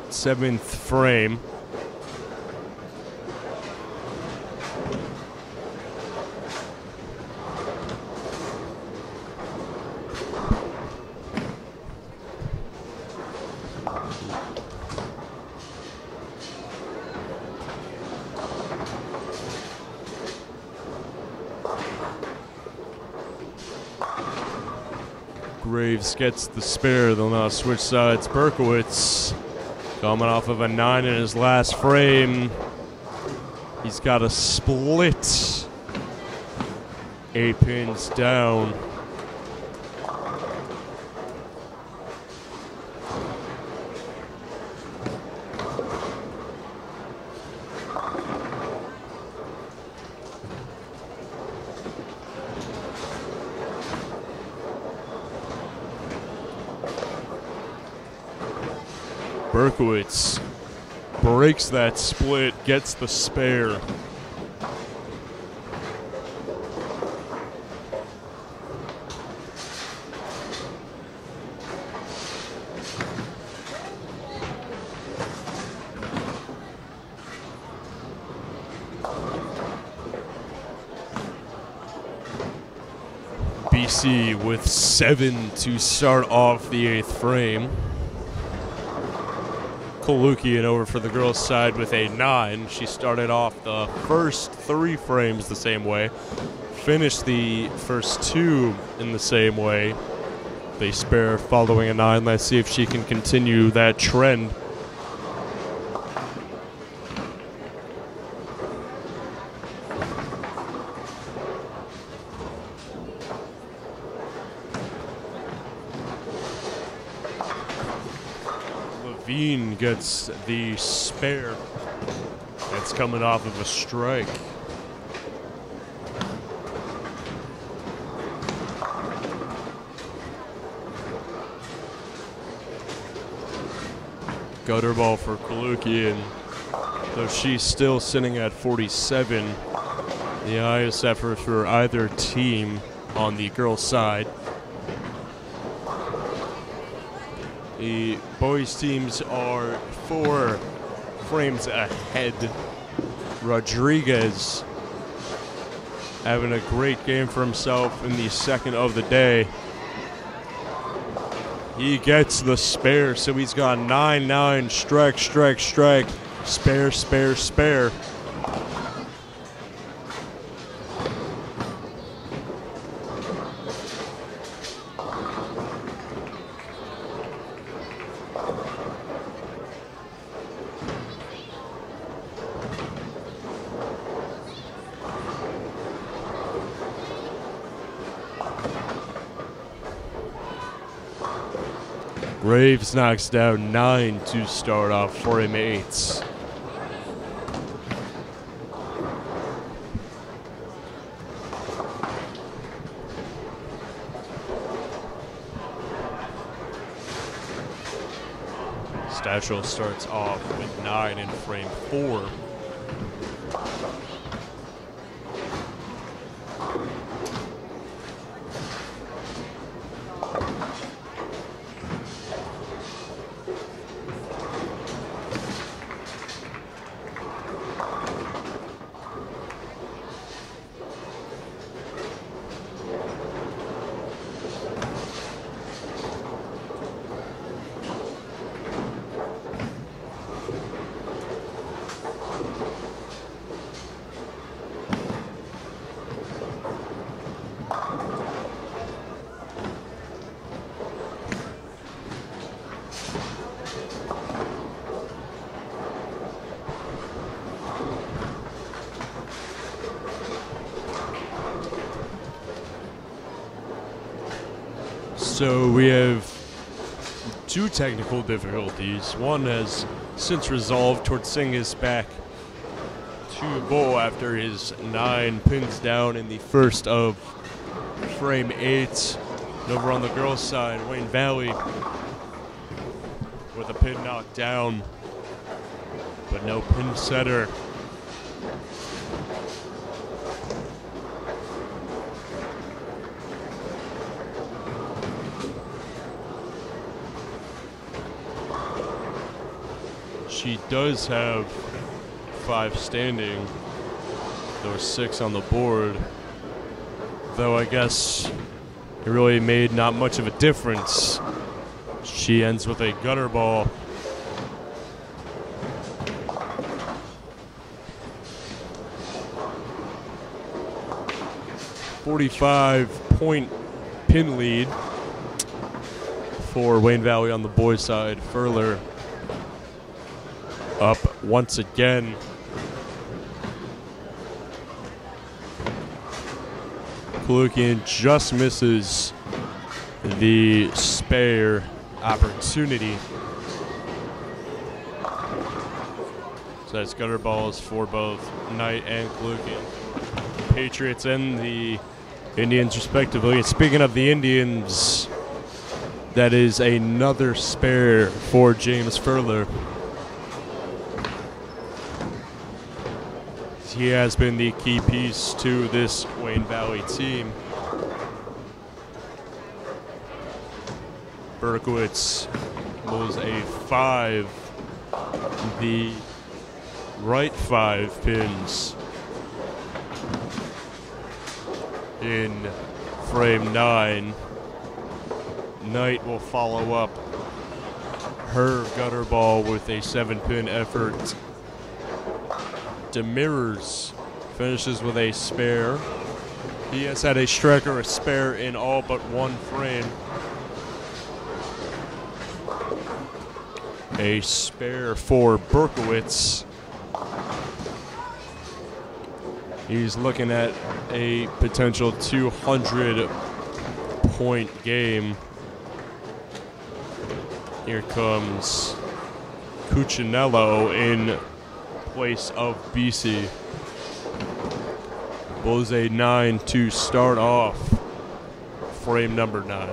7th frame. Graves gets the spare. They'll now switch sides. Berkowitz coming off of a 9 in his last frame. He's got a split. 8 pins down. Berkowitz breaks that split, gets the spare. BC with 7 to start off the 8th frame. Lukian over for the girls' side with a 9. She started off the first 3 frames the same way, finished the first 2 in the same way. They spare following a 9. Let's see if she can continue that trend. Levine gets the spare. It's coming off of a strike. Gutter ball for Logian, though she's still sitting at 47, the highest effort for either team on the girls' side. The boys' teams are 4 frames ahead. Rodriguez having a great game for himself in the second of the day. He gets the spare, so he's got 9-9, strike, strike, strike, spare, spare, spare. Graves knocks down 9 to start off frame 8. Stachel starts off with 9 in frame 4. So we have 2 technical difficulties. One has since resolved. Tortsing is back to bowl after his 9 pins down in the first of frame 8. And over on the girls' side, Wayne Valley with a pin knocked down, but no pin setter. She does have 5 standing, there was 6 on the board, though I guess it really made not much of a difference. She ends with a gutter ball. .45 pin lead for Wayne Valley on the boys' side. Furler up once again. Logian just misses the spare opportunity. So that's gutter balls for both Knight and Logian. Patriots and the Indians respectively. And speaking of the Indians, that is another spare for James Furler. He has been the key piece to this Wayne Valley team. Berkowitz was a 5, the right 5 pins in frame 9. Knight will follow up her gutter ball with a 7-pin effort. Demers finishes with a spare. He has had a strike or a spare in all but 1 frame. A spare for Berkowitz. He's looking at a potential 200-point game. Here comes Cuccinello in place of BC. Bulls a 9 to start off frame number 9.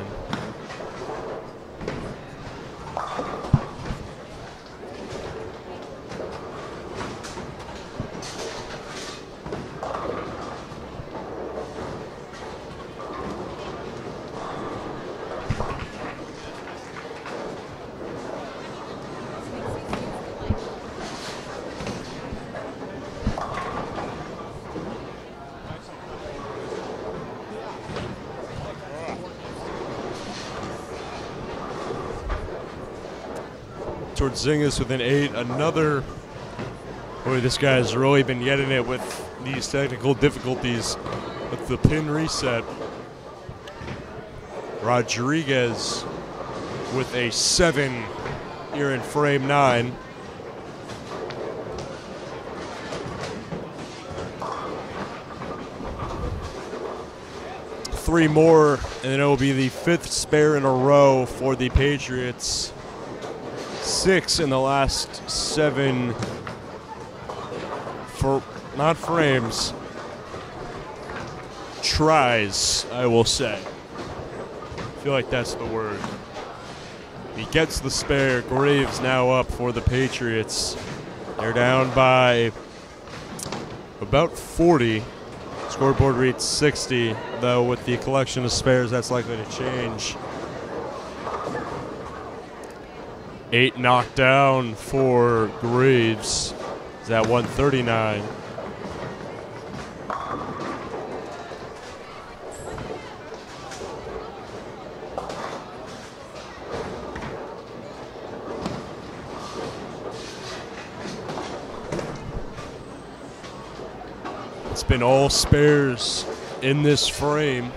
Schwarzenegger with an 8. Another. Boy, this guy's really been getting it with these technical difficulties with the pin reset. Rodriguez with a 7 here in frame 9. Three more, and then it will be the 5th spare in a row for the Patriots. 6 in the last 7 for, not frames, tries, I will say. I feel like that's the word. He gets the spare. Graves now up for the Patriots. They're down by about 40. Scoreboard reads 60, though with the collection of spares, that's likely to change. 8 knocked down for Graves. Is at 139. It's been all spares in this frame.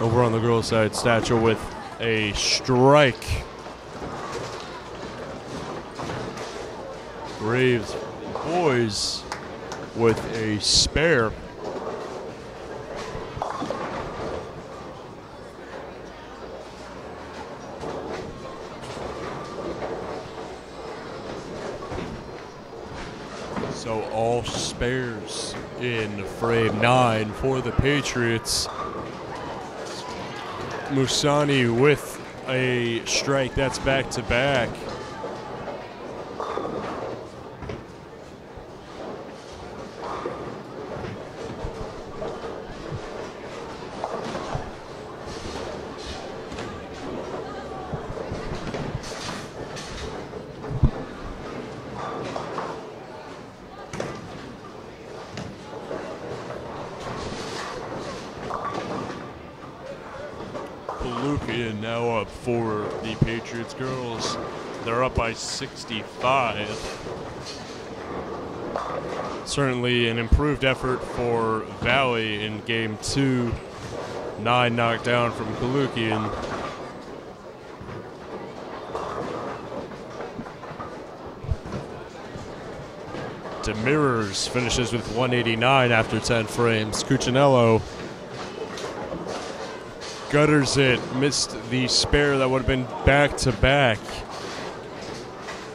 Over on the girls' side, Stature with a strike. Graves boys with a spare. So all spares in frame 9 for the Patriots. Musani with a strike. That's back-to-back. Ilian now up for the Patriots girls. They're up by 65. Certainly an improved effort for Valley in game 2. 9 knocked down from Ilian. Demirors finishes with 189 after 10 frames. Cuccinello gutters it, missed the spare that would have been back-to-back.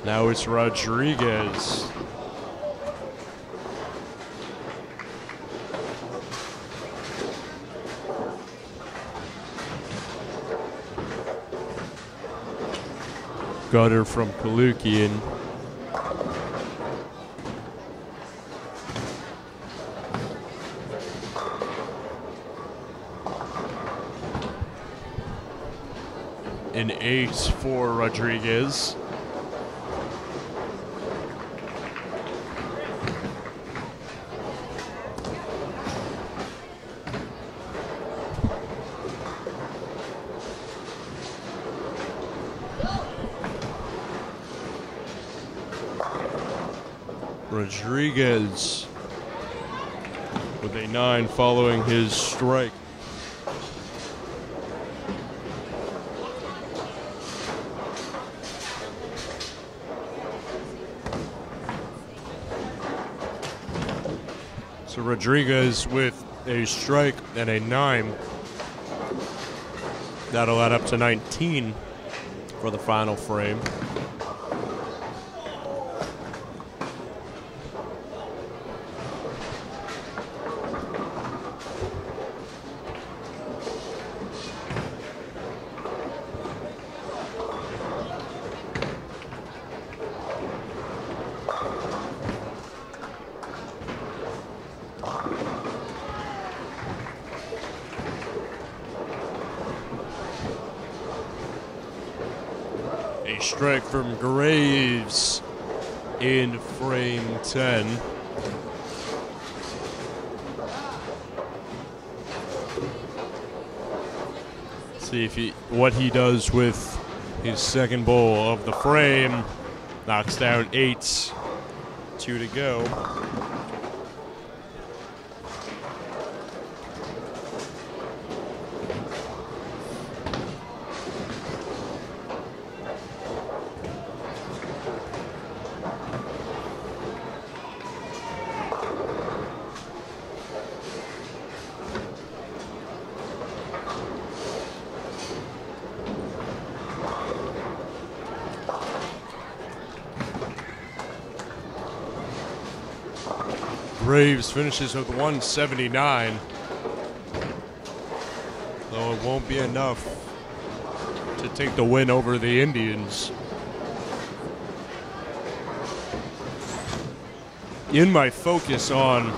Now it's Rodriguez. Gutter from Ilian. An 8 for Rodriguez. Rodriguez with a 9 following his strike. So Rodriguez with a strike and a 9. That'll add up to 19 for the final frame. A strike from Graves in frame 10. See what he does with his second bowl of the frame. Knocks down 8. 2 to go. Braves finishes with 179, though it won't be enough to take the win over the Indians. In my focus on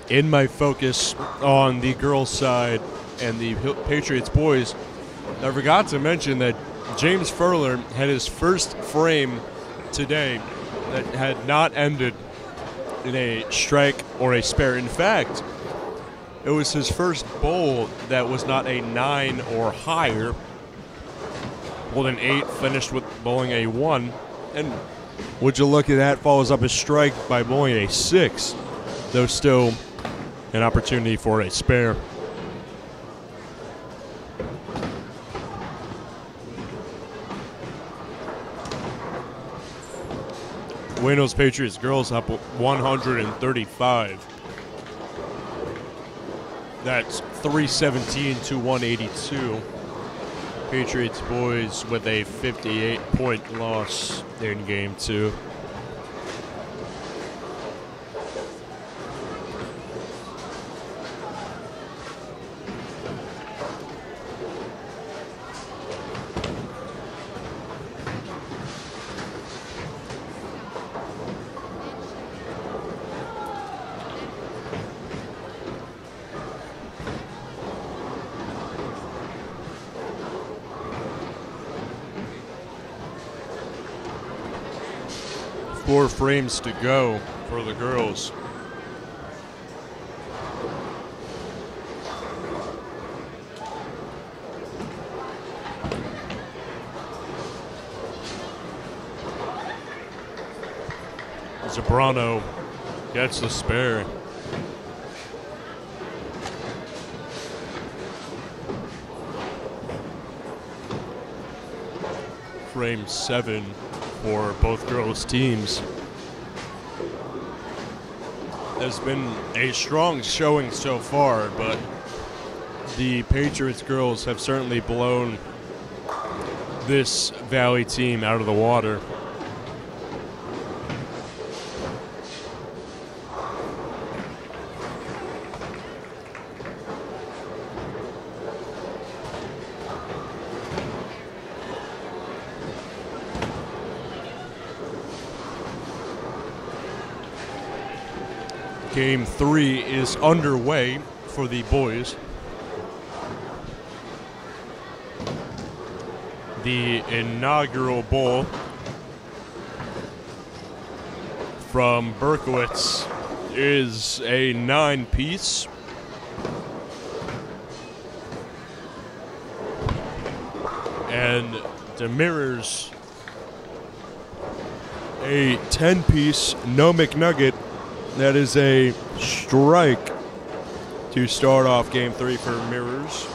the girls' side and the Patriots boys, I forgot to mention that James Furler had his first frame today that had not ended in a strike or a spare. In fact, it was his first bowl that was not a 9 or higher. Bowled an 8, finished with bowling a 1. And would you look at that, follows up his strike by bowling a 6, though still an opportunity for a spare. Wayne Hills Patriots girls up 135. That's 317 to 182. Patriots boys with a 58-point loss in game 2. Four frames to go for the girls. Zambrano gets the spare. Frame 7 for both girls' teams. There's been a strong showing so far, but the Patriots girls have certainly blown this Valley team out of the water. Game 3 is underway for the boys. The inaugural bowl from Berkowitz is a 9-piece. And DeMira's a 10-piece no McNugget. That is a strike to start off game 3 for Mirrors.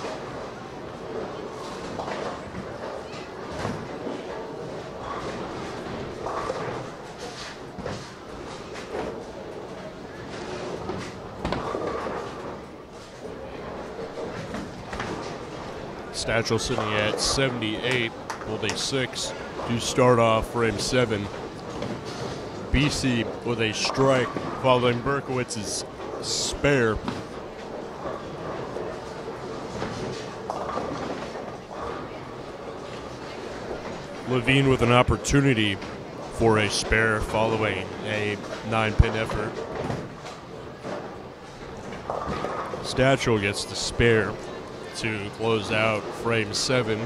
Statchel sitting at 78, with a 6 to start off frame 7. BC with a strike following Berkowitz's spare. Levine with an opportunity for a spare following a 9-pin effort. Statchel gets the spare to close out frame 7.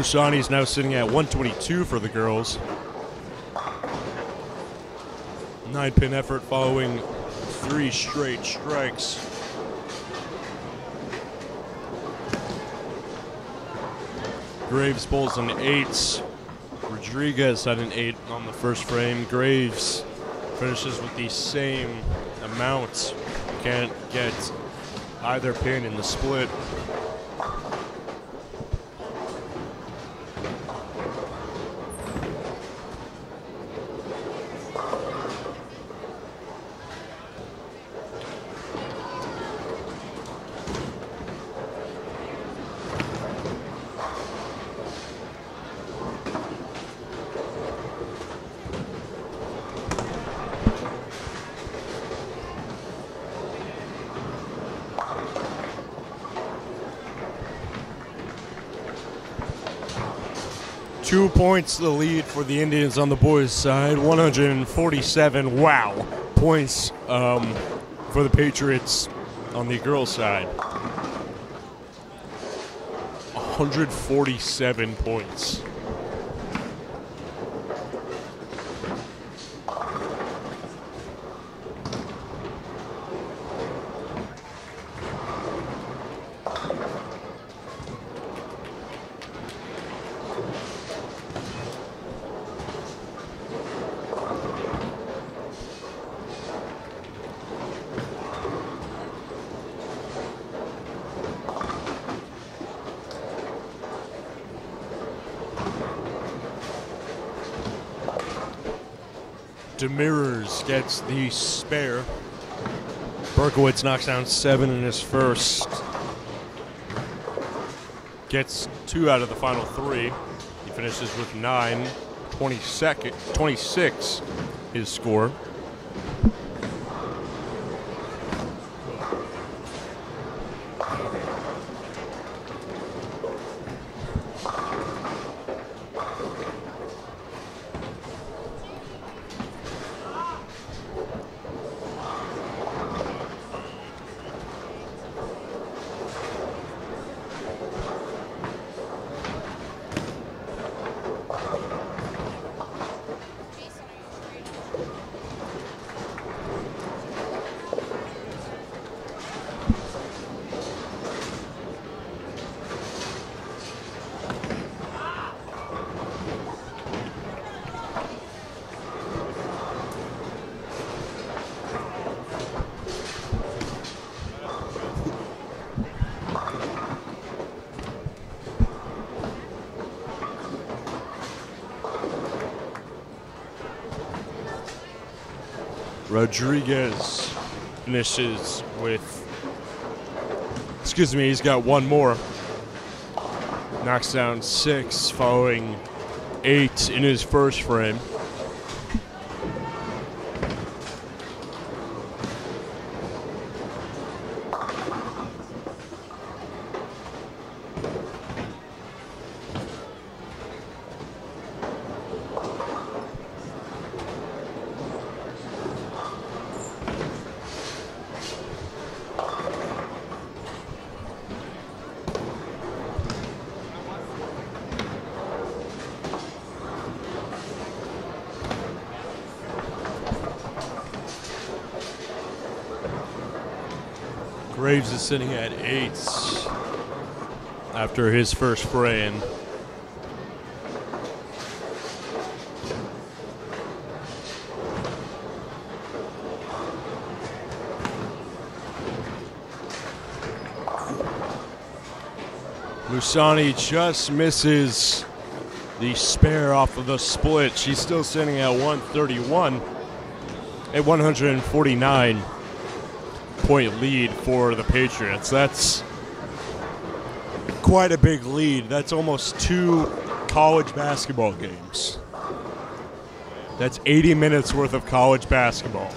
Musani is now sitting at 122 for the girls. 9-pin effort following 3 straight strikes. Graves pulls an 8. Rodriguez had an 8 on the first frame. Graves finishes with the same amount. Can't get either pin in the split. Two points the lead for the Indians on the boys' side, 147, wow, points for the Patriots on the girls' side. 147 points. Demirors gets the spare. Berkowitz knocks down 7 in his first. Gets 2 out of the final 3. He finishes with 9. 26 his score. Rodriguez finishes with, he's got 1 more. Knocks down 6 following 8 in his first frame. Graves is sitting at 8 after his first frame. Musani just misses the spare off of the split. She's still sitting at 131, a 149 point lead for the Patriots. That's quite a big lead. That's almost 2 college basketball games. That's 80 minutes worth of college basketball.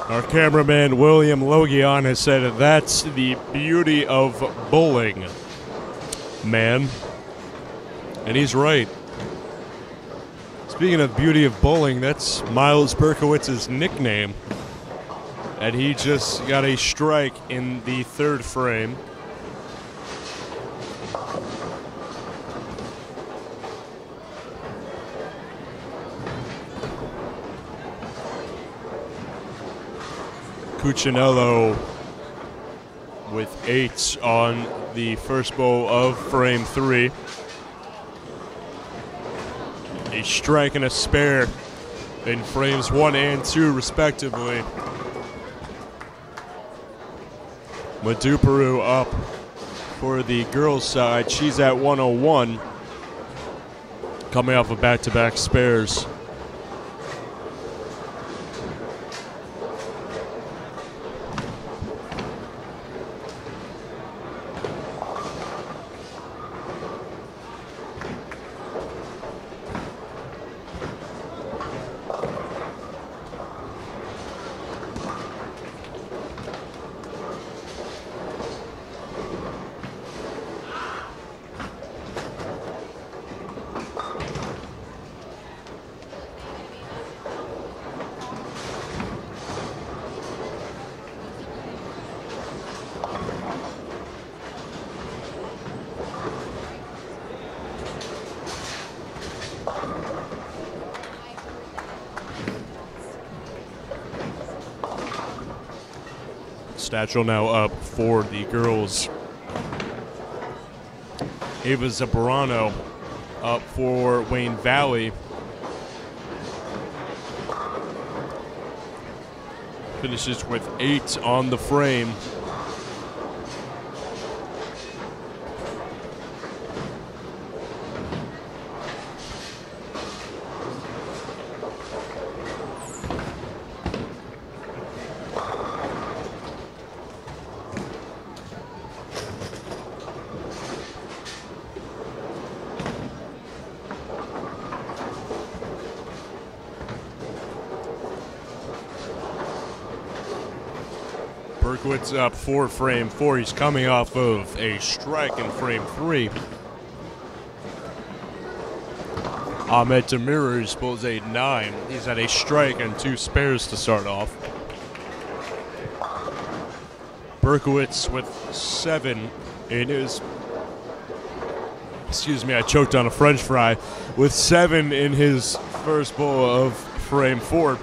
Our cameraman, William Logian, has said that that's the beauty of bowling, man. And he's right. Speaking of beauty of bowling, that's Miles Berkowitz's nickname. And he just got a strike in the third frame. Cuccinello with 8 on the first bowl of frame 3. A strike and a spare in frames 1 and 2 respectively. Maduperu up for the girls' side. She's at 101, coming off of back-to-back spares. Statchel now up for the girls. Ava Zambrano up for Wayne Valley. Finishes with 8 on the frame. Berkowitz up for frame 4. He's coming off of a strike in frame 3. Ahmed Demirers pulls a 9. He's had a strike and 2 spares to start off. Berkowitz with 7 in his, excuse me, I choked on a French fry, with 7 in his first bowl of frame 4.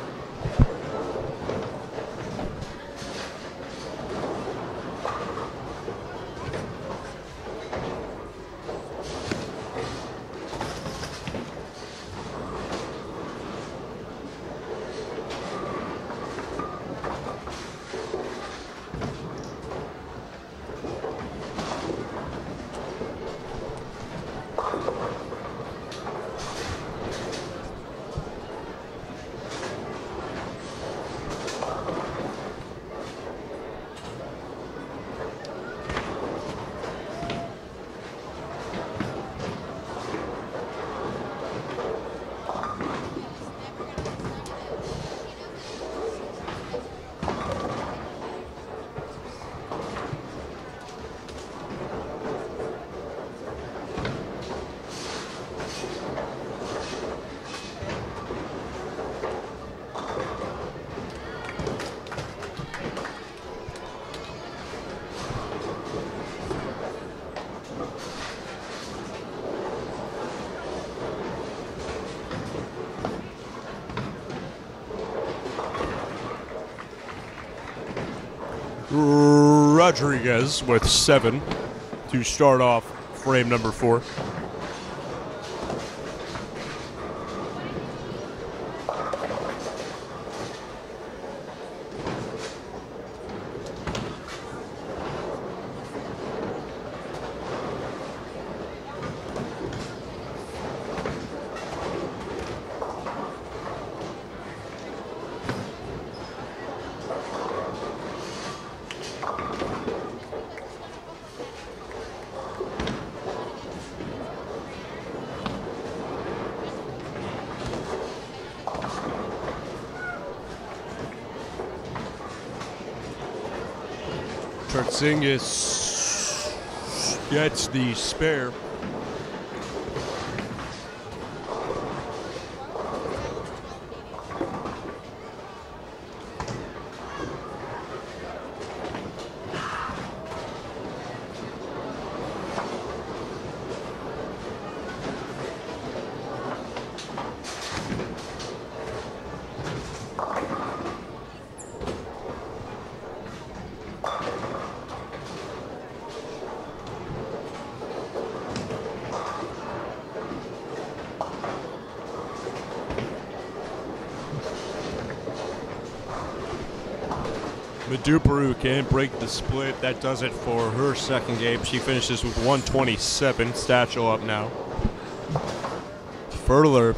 Rodriguez with 7 to start off frame number 4. Tertzingis gets the spare. Viduperu can't break the split. That does it for her second game. She finishes with 127. Stachel up now. Furler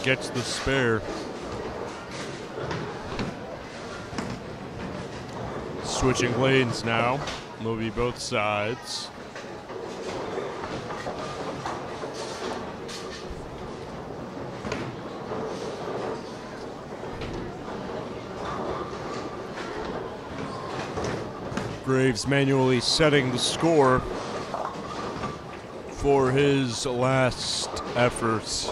gets the spare. Switching lanes now. Will be both sides. Graves manually setting the score for his last efforts.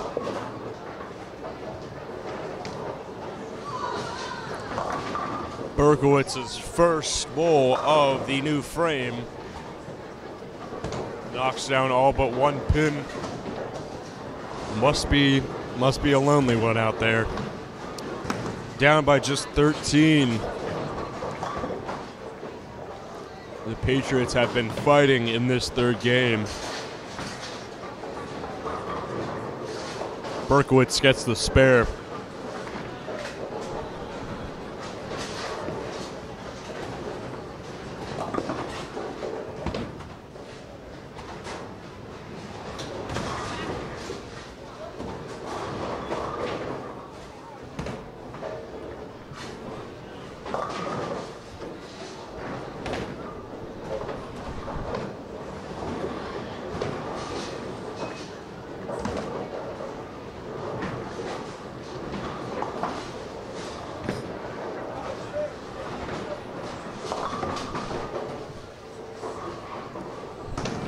Berkowitz's first bowl of the new frame. Knocks down all but one pin. Must be a lonely one out there. Down by just 13. The Patriots have been fighting in this third game. Berkowitz gets the spare.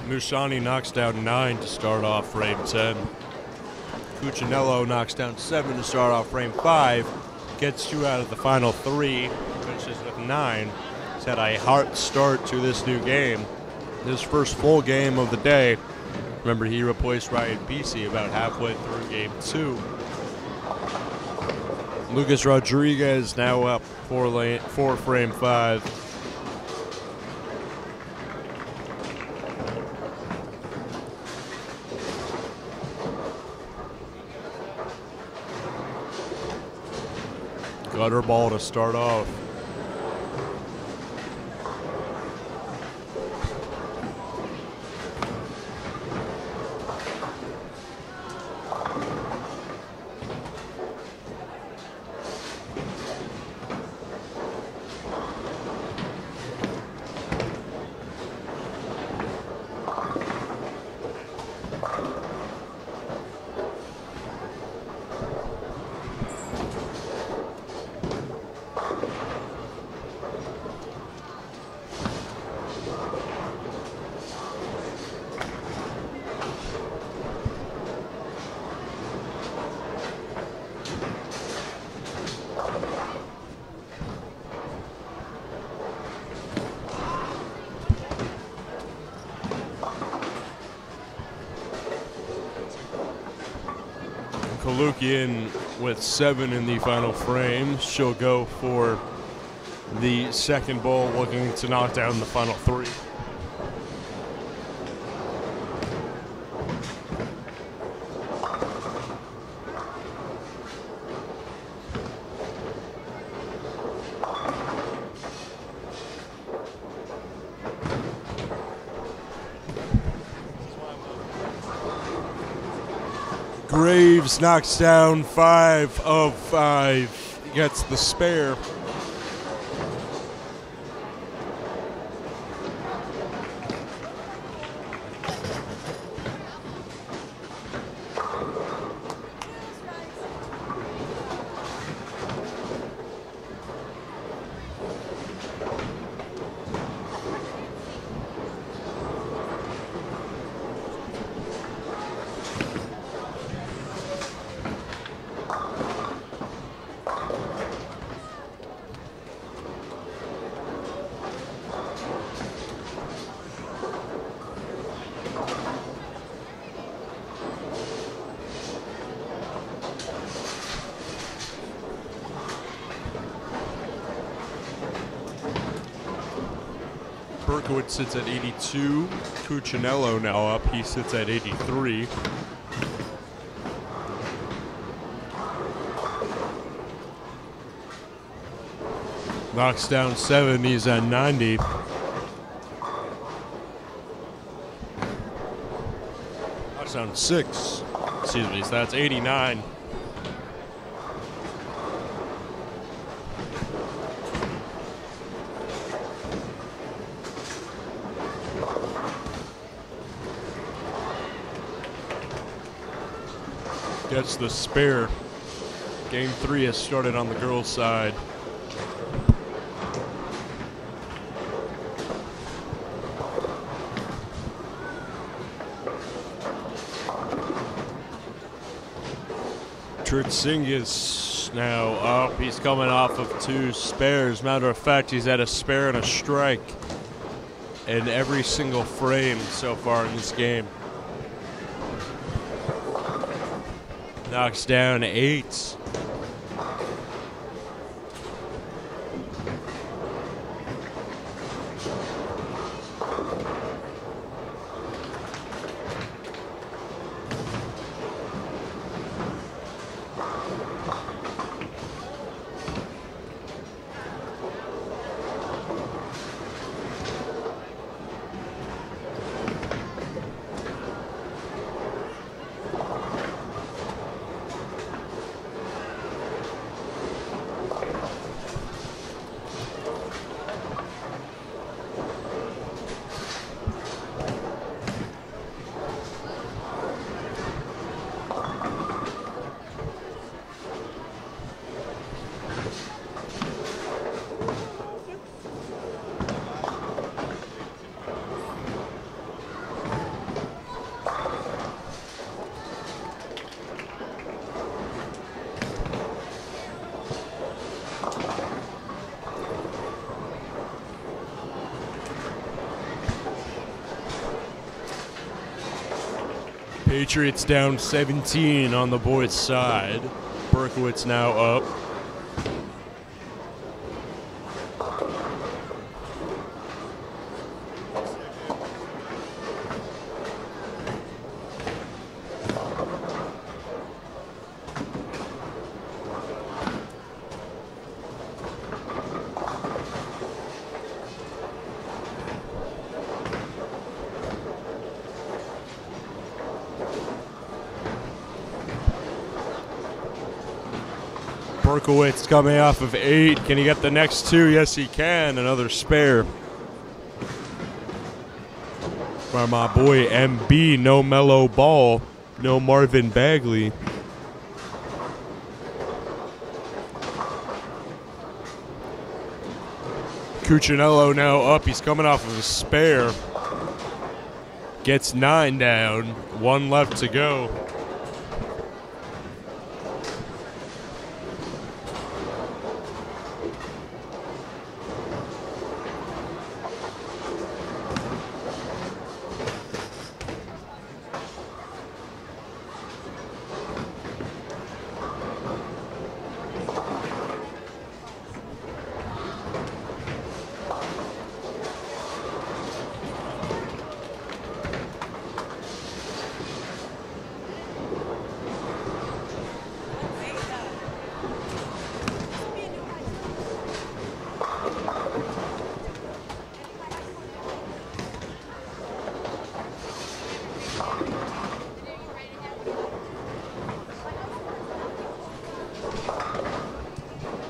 Musani knocks down 9 to start off frame 10. Cuccinello knocks down 7 to start off frame 5. Gets 2 out of the final 3. Finishes with 9. He's had a hard start to this new game. His first full game of the day. Remember, he replaced Ryan Pesey about halfway through game 2. Lucas Rodriguez now up 4 frame 5. Gutter ball to start off. Logian with 7 in the final frame. She'll go for the second bowl, looking to knock down the final 3. Graves knocks down 5 of 5. He gets the spare. Berkowitz sits at 82. Cuccinello now up. He sits at 83. Knocks down 7. He's at 90. Knocks down 6. Excuse me, so that's 89. Gets the spare. Game 3 has started on the girls' side. Tritsingas now up. He's coming off of 2 spares. Matter of fact, he's had a spare and a strike in every single frame so far in this game. Knocks down 8. Patriots down 17 on the boys' side. Berkowitz now up. Berkowitz coming off of 8. Can he get the next 2? Yes, he can. Another spare. By my boy MB. No mellow ball. No Marvin Bagley. Cuccinello now up. He's coming off of a spare. Gets 9 down. 1 left to go.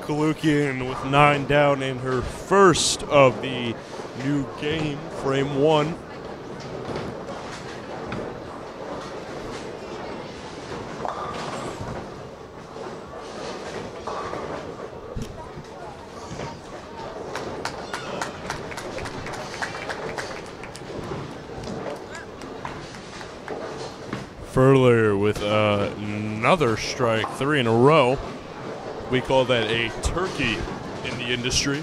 Logian with 9 down in her first of the new game, frame 1. Furler with another strike, 3 in a row. We call that a turkey in the industry.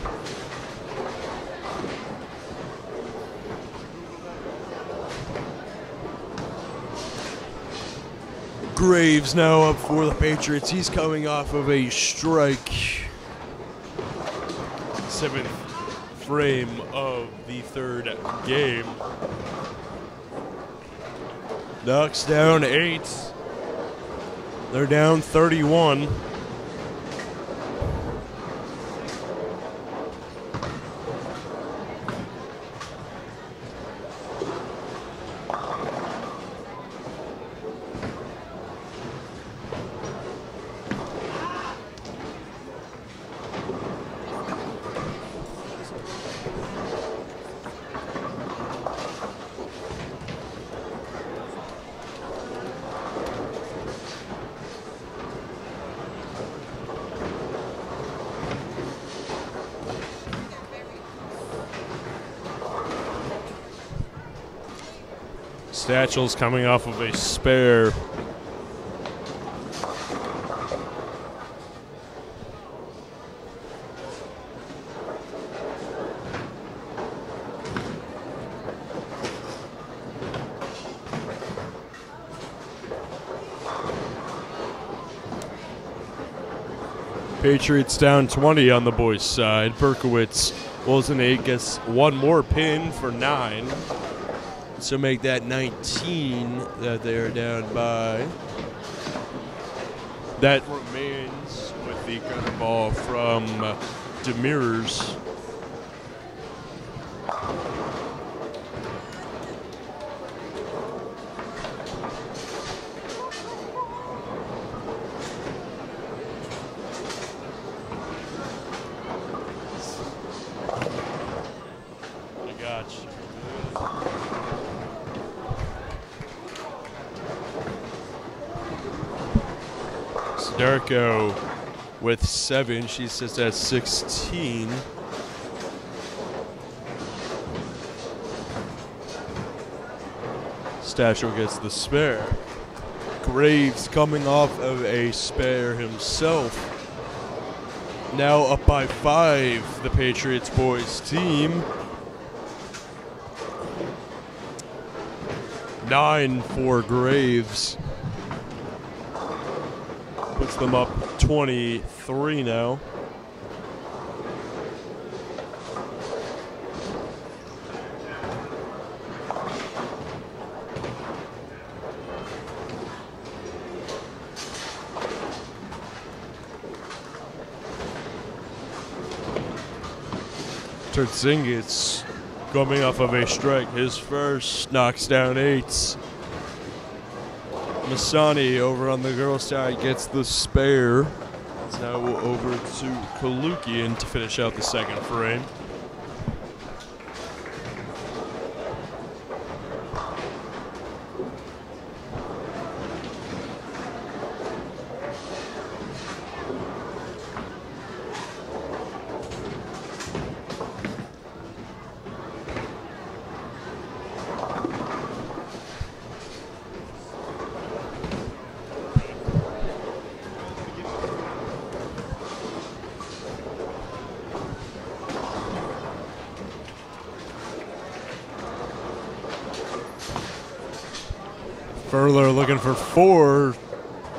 Graves now up for the Patriots. He's coming off of a strike. 7th frame of the 3rd game. Ducks down 8. They're down 31. Stachel's coming off of a spare. Patriots down 20 on the boys' side. Berkowitz rolls an 8, gets one more pin for 9. So make that 19 that they're down by. That remains with the gunner ball from Demers. Darko with 7. She sits at 16. Stachel gets the spare. Graves coming off of a spare himself. Now up by 5, the Patriots boys team. 9 for Graves. Puts them up 23 now. Tertzingis coming off of a strike. His first knocks down 8. Masani over on the girls' side gets the spare. It's now over to Kalukian to finish out the second frame. Furler looking for 4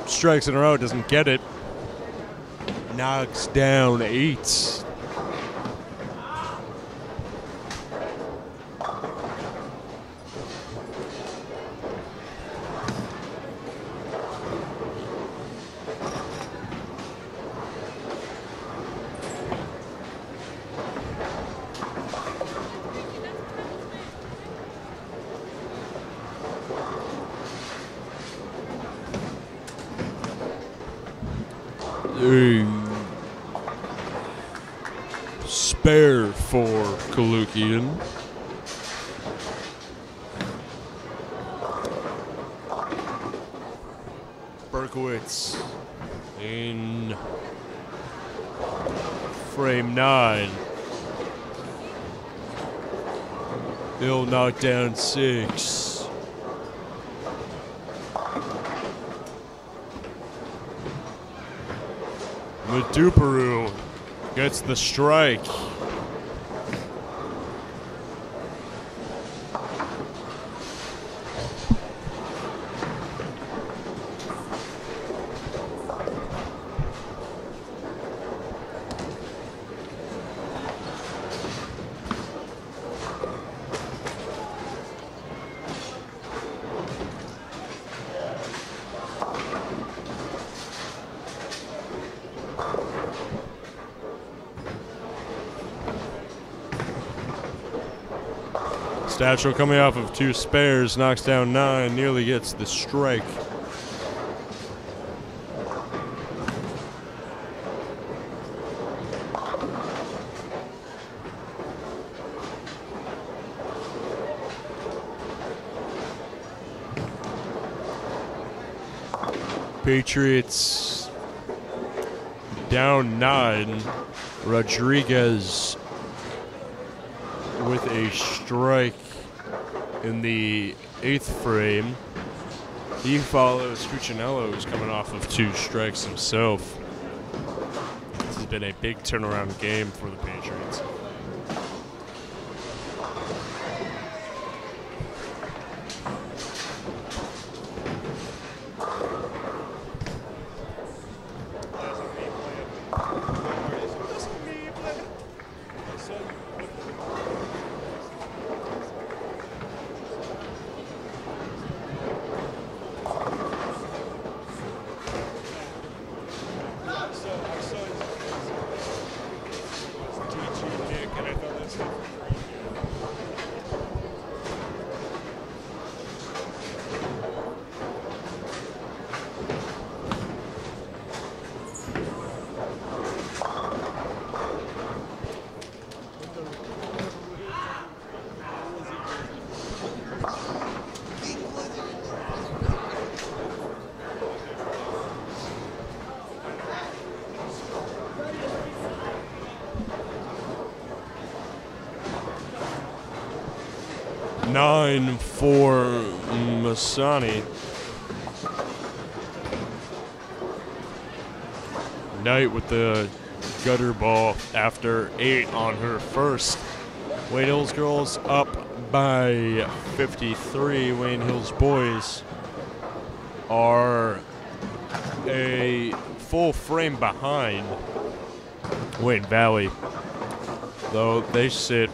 strikes in a row, doesn't get it. Knocks down 8. Spare for Kalukian. Berkowitz in frame 9. He'll knock down 6. Maduparu gets the strike. Stachel coming off of 2 spares, knocks down 9, nearly gets the strike. Patriots down 9. Rodriguez with a strike. in the 8th frame. He follows Cuccinello, who's coming off of 2 strikes himself. This has been a big turnaround game for the Patriots. Nine for Masani. Knight with the gutter ball after 8 on her first. Wayne Hills girls up by 53. Wayne Hills boys are a full frame behind Wayne Valley, though they sit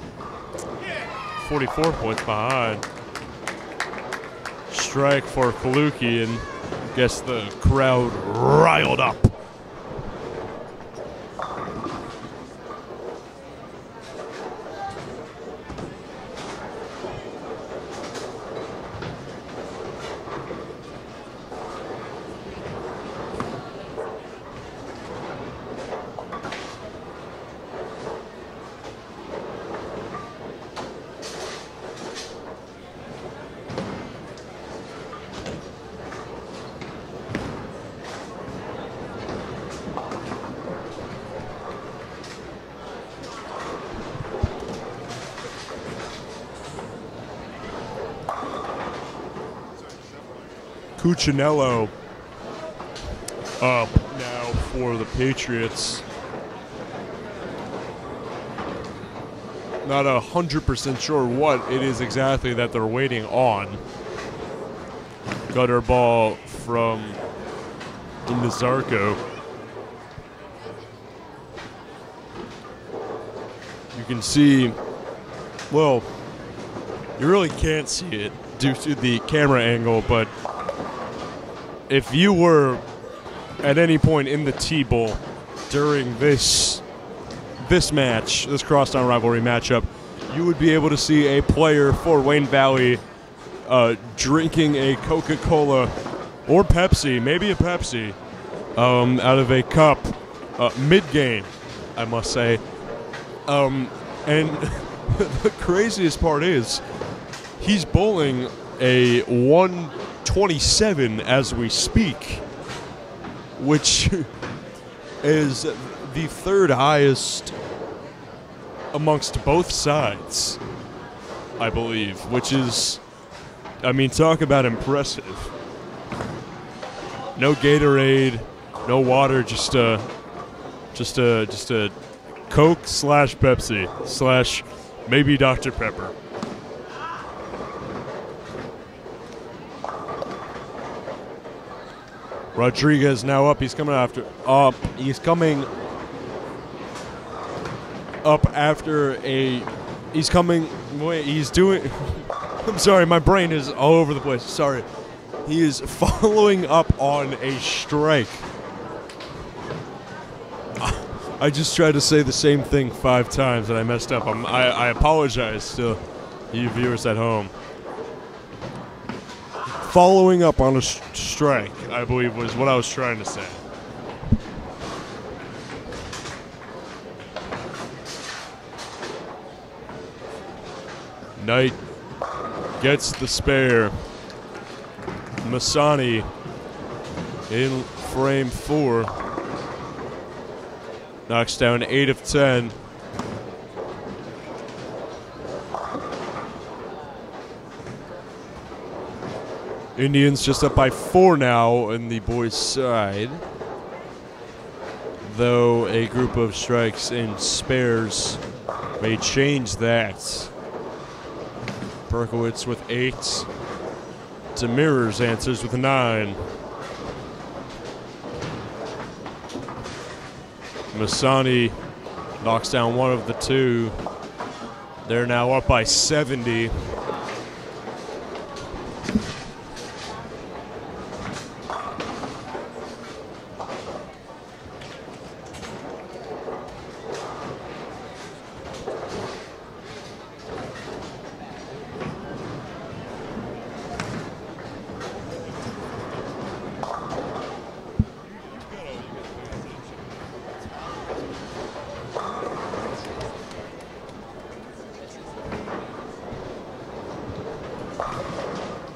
44 points behind. Strike for Kaluki, and guess the crowd riled up. Cuccinello up now for the Patriots. Not 100% sure what it is exactly that they're waiting on. Gutter ball from Nazarko. You can see, well, you really can't see it due to the camera angle, but if you were at any point in the T-Bowl during this match, this crosstown rivalry matchup, you would be able to see a player for Wayne Valley drinking a Coca-Cola or Pepsi, maybe a Pepsi, out of a cup mid-game, I must say. And the craziest part is he's bowling a 127 as we speak, which is the third highest amongst both sides, I believe, which is, I mean, talk about impressive. No Gatorade, no water, just a Coke / Pepsi / maybe Dr. Pepper. Rodriguez now up. He's coming after up. He's coming up after a. He's coming. Wait. He's doing. I'm sorry. My brain is all over the place. Sorry. He is following up on a strike. I just tried to say the same thing 5 times and I messed up. I apologize to you viewers at home. Following up on a strike, I believe, was what I was trying to say. Knight gets the spare. Masani in frame 4. Knocks down 8 of 10. Indians just up by 4 now in the boys' side. Though a group of strikes and spares may change that. Berkowitz with 8. Demirors answers with 9. Masani knocks down one of the 2. They're now up by 70.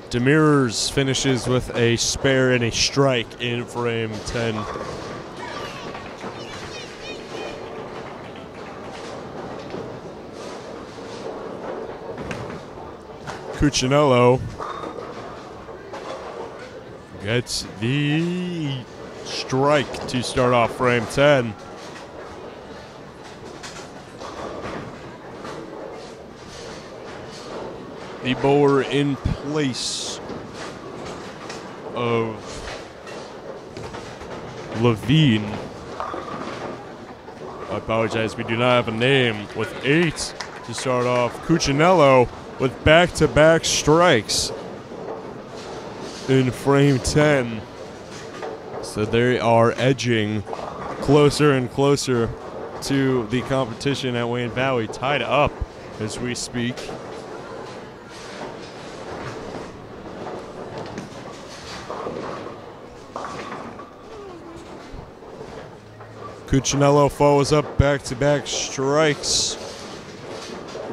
Demirors finishes with a spare and a strike in frame 10. Cuccinello gets the strike to start off frame 10. The bowler in place of Levine. I apologize, we do not have a name. With 8 to start off. Cuccinello with back-to-back strikes in frame 10. So they are edging closer and closer to the competition at Wayne Valley, tied up as we speak. Cuccinello follows up back-to-back strikes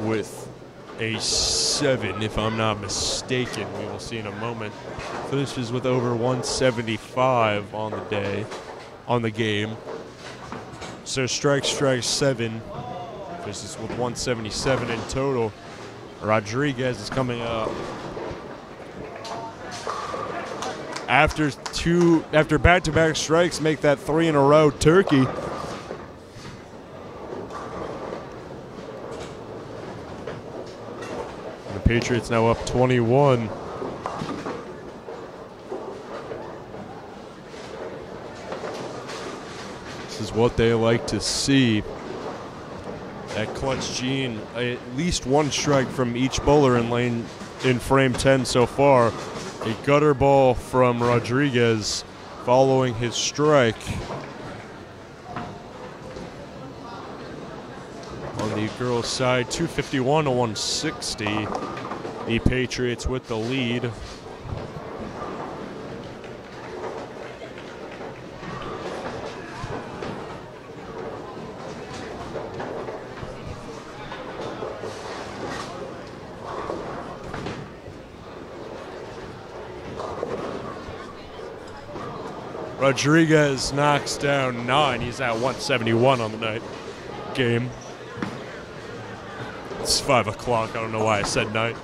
with a 7, if I'm not mistaken. We will see in a moment. Finishes with over 175 on the day, on the game. So strike, 7. Finishes with 177 in total. Rodriguez is coming up. After back-to-back strikes, make that 3 in a row turkey. The Patriots now up 21. This is what they like to see. That clutch gene, at least one strike from each bowler in frame 10 so far. A gutter ball from Rodriguez following his strike. On the girls' side, 251 to 160. The Patriots with the lead. Rodriguez knocks down 9. He's at 171 on the night game. It's 5 o'clock. I don't know why I said night.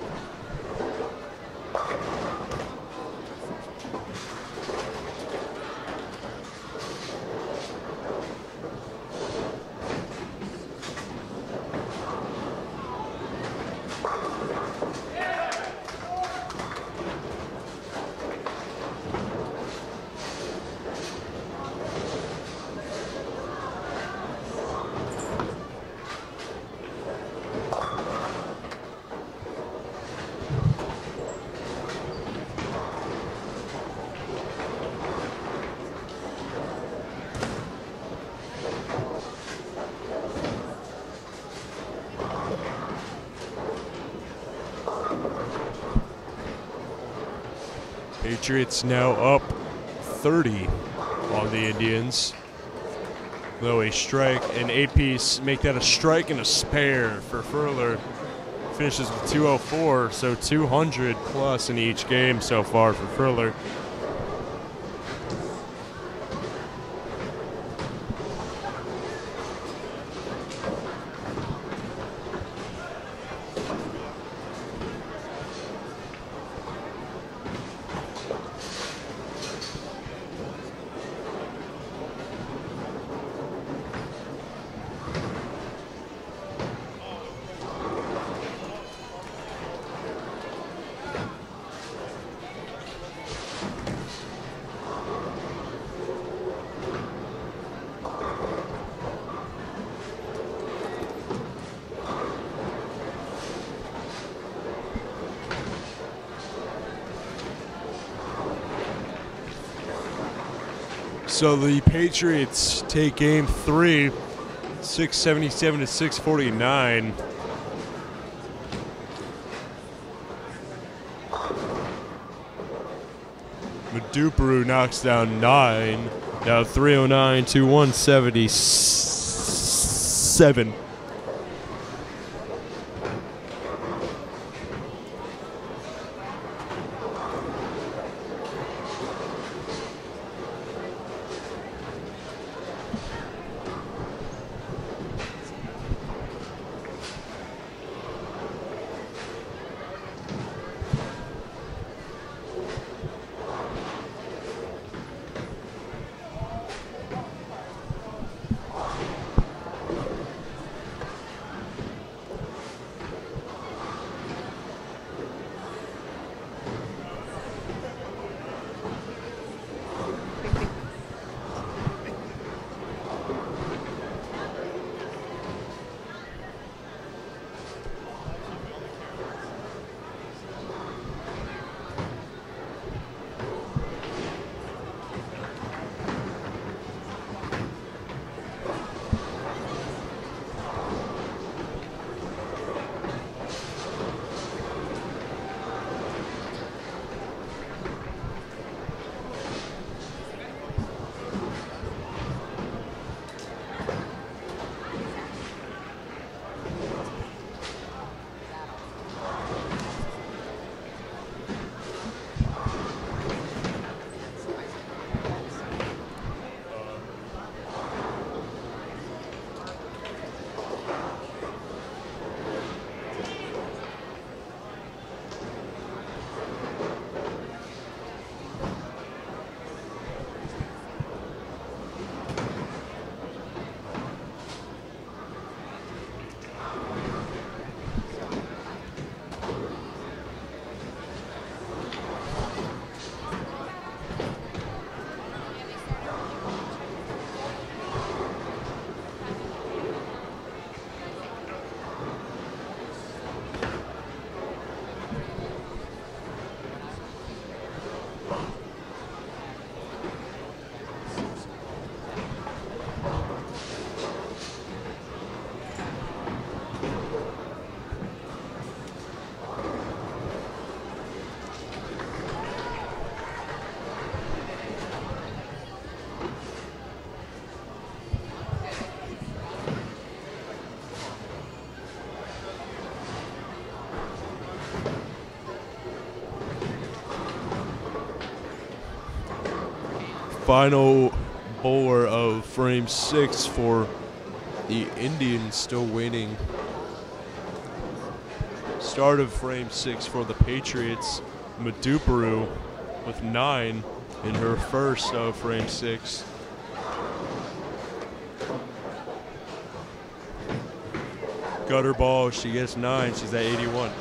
Patriots now up 30 on the Indians. Though a strike and 8-piece make that a strike and a spare for Furler. Finishes with 204, so 200 plus in each game so far for Furler. So the Patriots take game 3, 677 to 649. Maduperu knocks down 9. Now 309 to 177. Final bowler of frame 6 for the Indians, still waiting. Start of frame 6 for the Patriots. Maduperu with 9 in her first of frame 6. Gutter ball, she gets 9, she's at 81.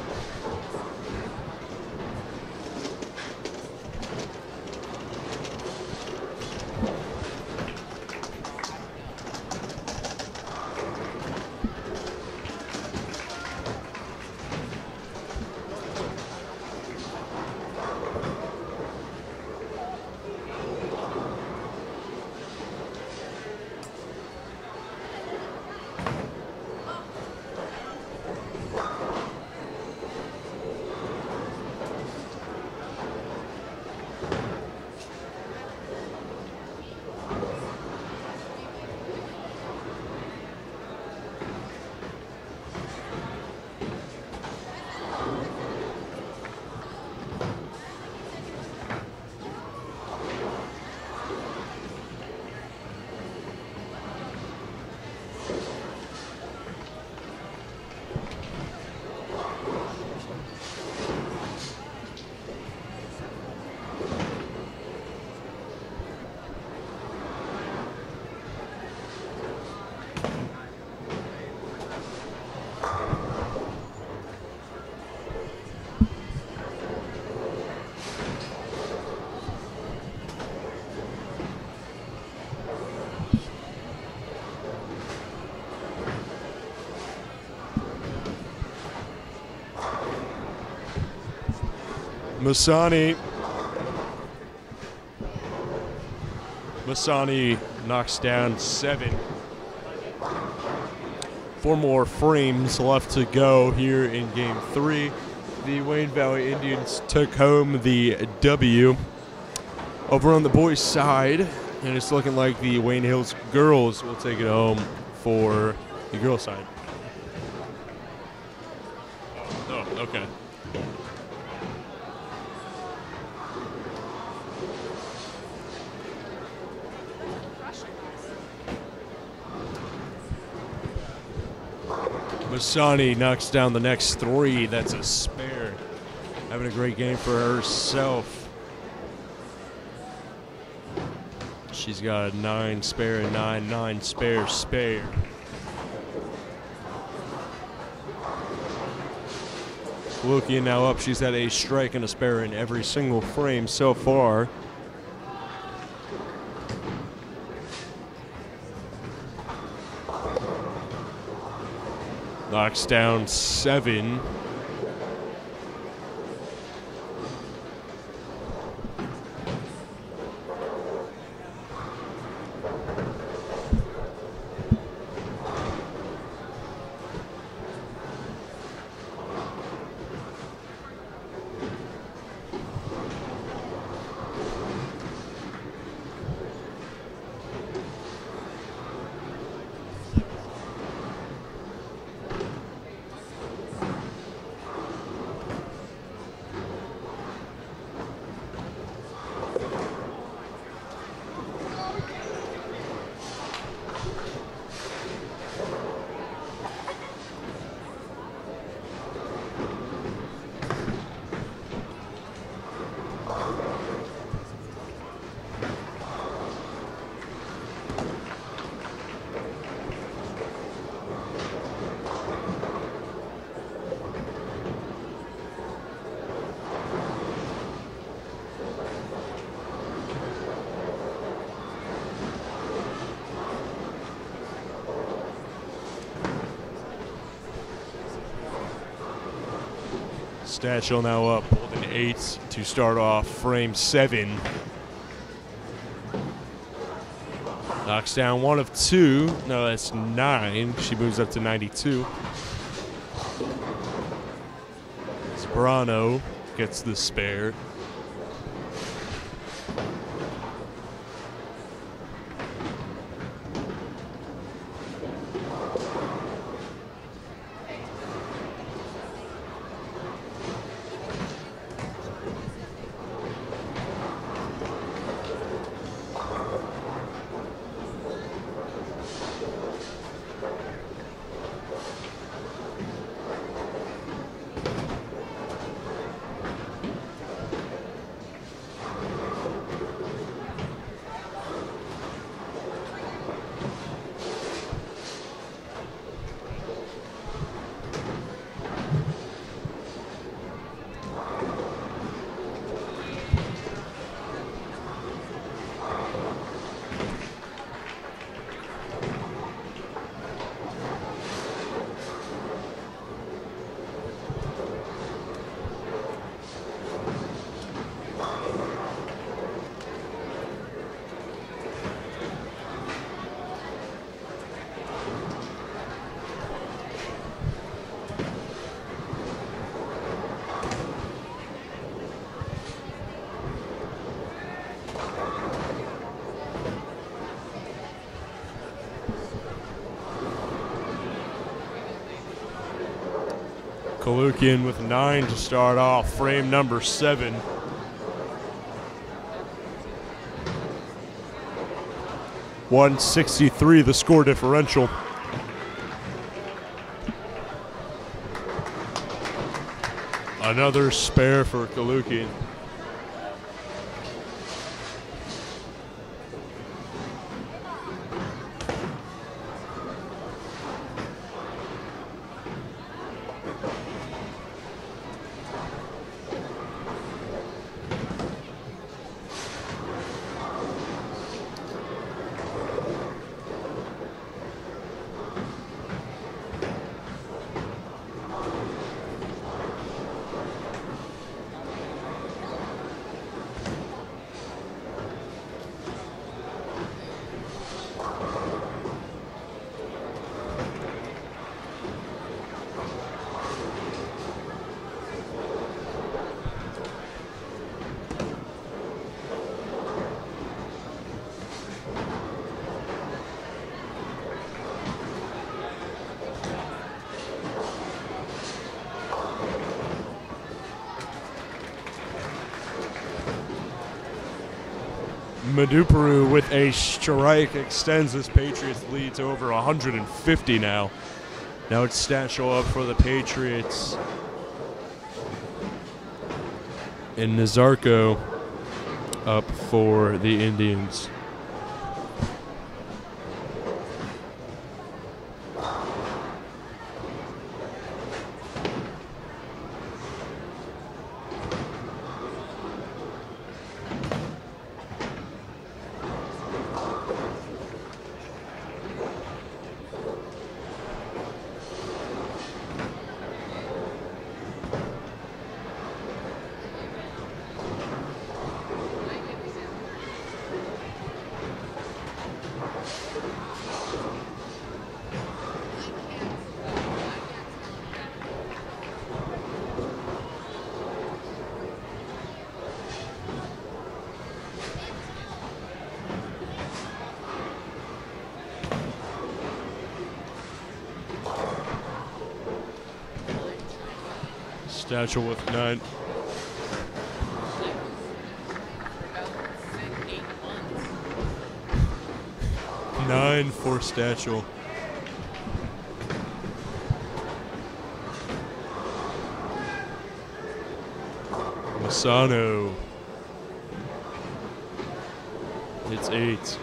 Masani knocks down 7. 4 more frames left to go here in Game 3. The Wayne Valley Indians took home the W. Over on the boys' side, and it's looking like the Wayne Hills girls will take it home for the girls' side. Oh, okay. Masani knocks down the next 3. That's a spare. Having a great game for herself. She's got a 9 spare and 9 spare. Logian now up. She's had a strike and a spare in every single frame so far. Knocks down 7. Statchel now up, holding 8 to start off frame 7. Knocks down 1 of 2. No, that's 9. She moves up to 92. Sperano gets the spare. Logian with 9 to start off frame number 7. .163 the score differential. Another spare for Logian. Maduperu with a strike extends this Patriots lead to over 150 now. Now it's Stachel up for the Patriots. And Nazarko up for the Indians. Stachel with 9. Nine for Stachel. Masano. It's 8.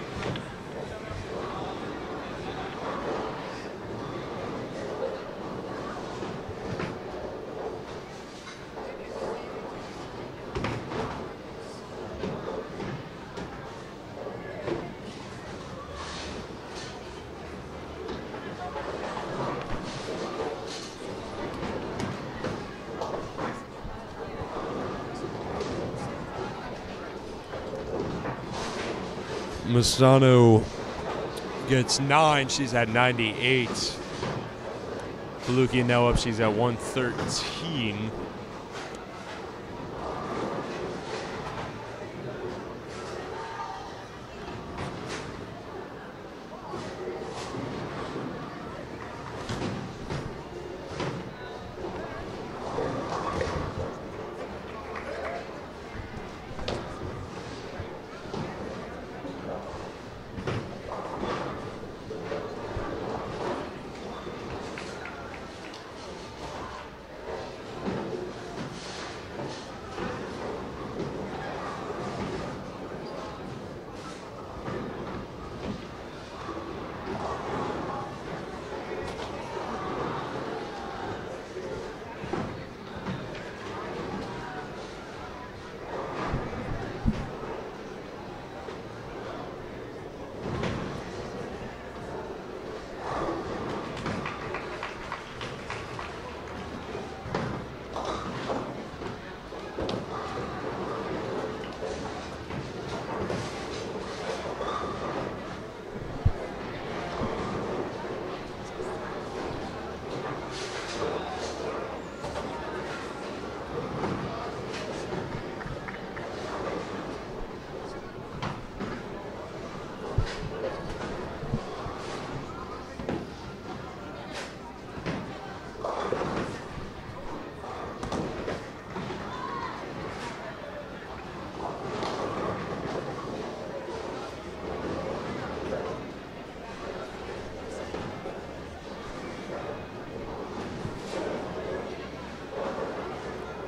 Masano gets 9. She's at 98. Logian now up. She's at 113.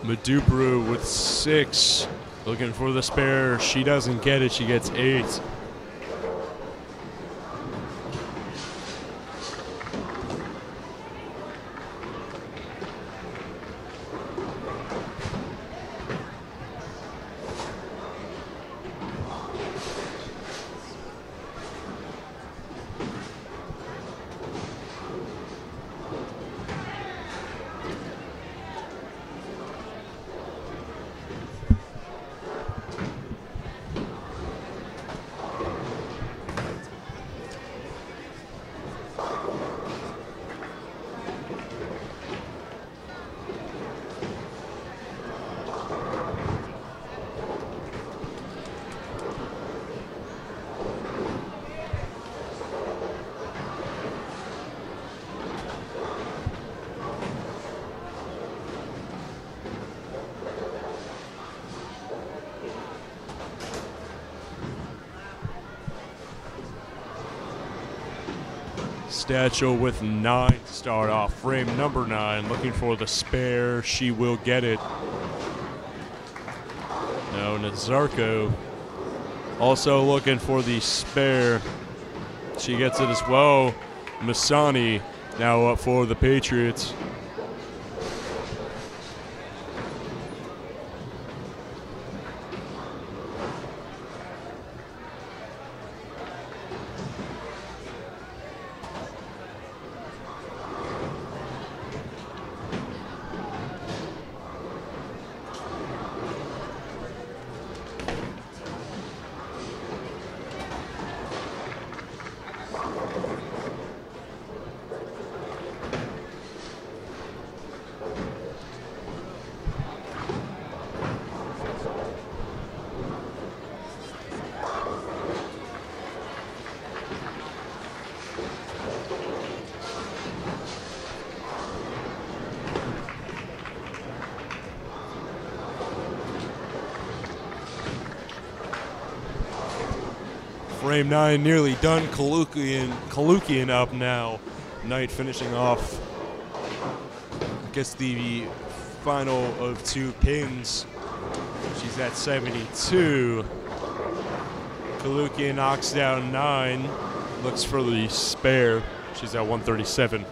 Maduperu with 6. Looking for the spare. She doesn't get it. She gets 8. Statue with 9 to start off. Frame number 9, looking for the spare. She will get it. Now Nazarko also looking for the spare. She gets it as well. Masani now up for the Patriots. Frame 9 nearly done. Kalukian up now. Knight finishing off. Gets the final of 2 pins. She's at 72. Kalukian knocks down 9. Looks for the spare. She's at 137.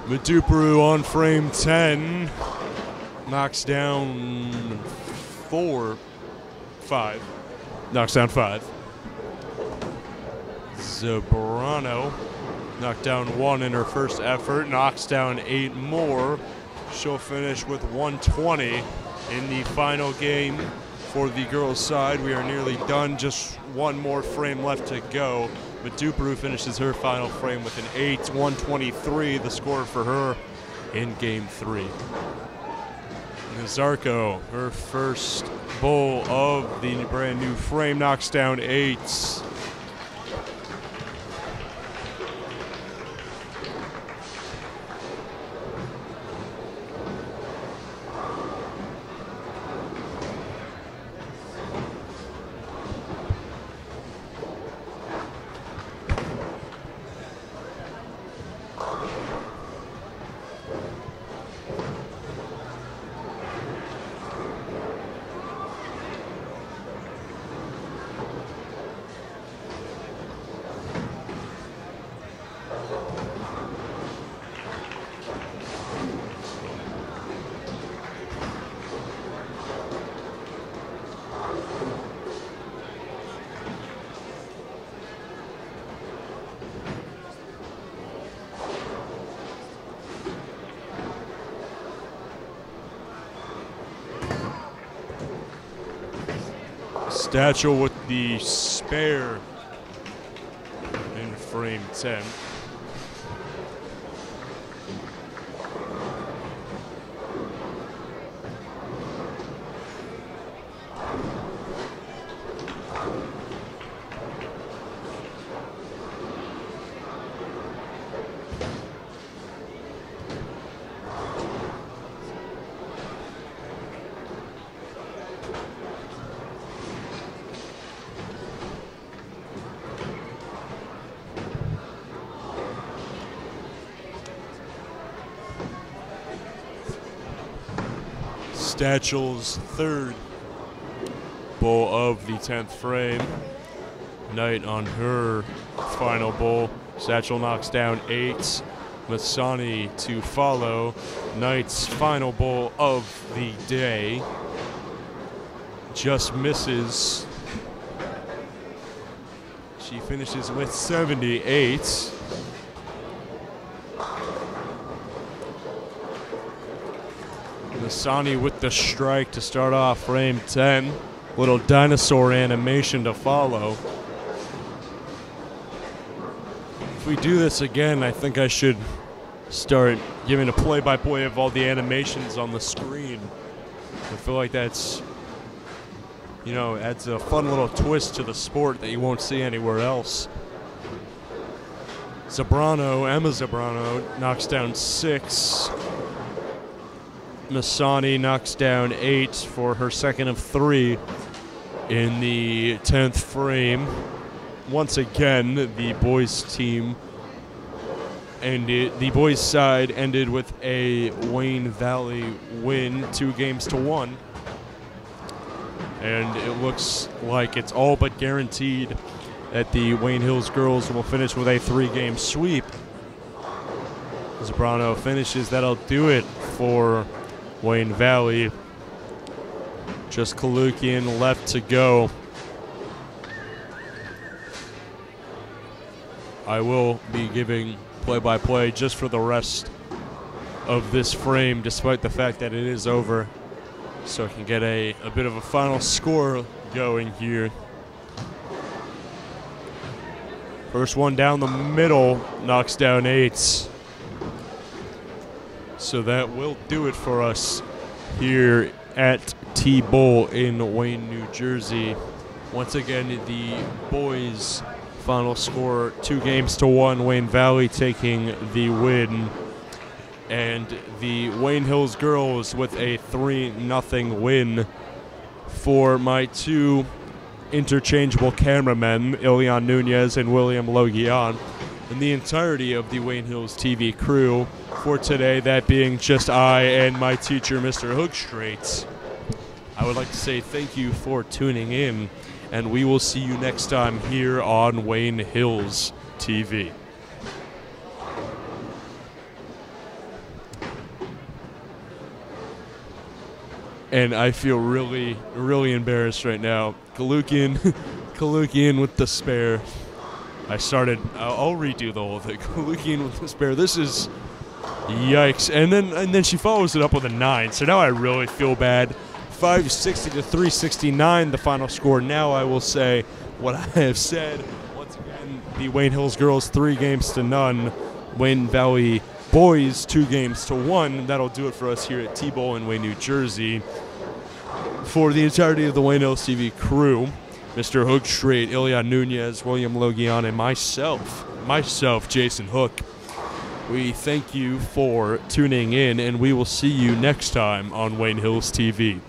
Maduparu on frame 10. Knocks down 5. Knocks down 5. Zobrano knocked down 1 in her first effort. Knocks down 8 more. She'll finish with 120 in the final game for the girls' side. We are nearly done. Just 1 more frame left to go. Maduparu finishes her final frame with an 8, 123, the score for her in game 3. Nazarko, her first bowl of the brand new frame, knocks down 8. Statue with the spare in frame 10. Statue's third bowl of the 10th frame. Knight on her final bowl. Satchel knocks down 8. Masani to follow. Knight's final bowl of the day. Just misses. She finishes with 78. Masani with the strike to start off frame 10. Little dinosaur animation to follow. If we do this again, I think I should start giving a play-by-play of all the animations on the screen. I feel like that's, you know, adds a fun little twist to the sport that you won't see anywhere else. Emma Zambrano knocks down 6. Masani knocks down 8 for her second of 3 in the 10th frame. Once again, the boys team ended. The boys side ended with a Wayne Valley win, 2-1, and it looks like it's all but guaranteed that the Wayne Hills girls will finish with a 3-game sweep. Zambrano finishes. That'll do it for Wayne Valley. Just Kalukian left to go. I will be giving play-by-play just for the rest of this frame, despite the fact that it is over, so I can get a bit of a final score going here. First one down the middle knocks down 8. So that will do it for us here at T-Bowl in Wayne, New Jersey. Once again, the boys' final score 2-1, Wayne Valley taking the win. And the Wayne Hills girls with a 3-0 win. For my 2 interchangeable cameramen, Ilian Nunez and William Logian, and the entirety of the Wayne Hills TV crew for today, that being just I and my teacher, Mr. Hookstraight. I would like to say thank you for tuning in, and we will see you next time here on Wayne Hills TV. And I feel really, really embarrassed right now. Kalukian with the spare. I'll redo the whole thing. Ilian with the spare. This is yikes. And then she follows it up with a 9. So now I really feel bad. 560 to 369, the final score. Now I will say what I have said. Once again, the Wayne Hills girls 3-0. Wayne Valley boys 2-1. That'll do it for us here at T-Bowl in Wayne, New Jersey. For the entirety of the Wayne Hills TV crew, Mr. Hookstraight, Ilian Nunez, William Logian, and myself, Jason Hook, we thank you for tuning in, and we will see you next time on Wayne Hills TV.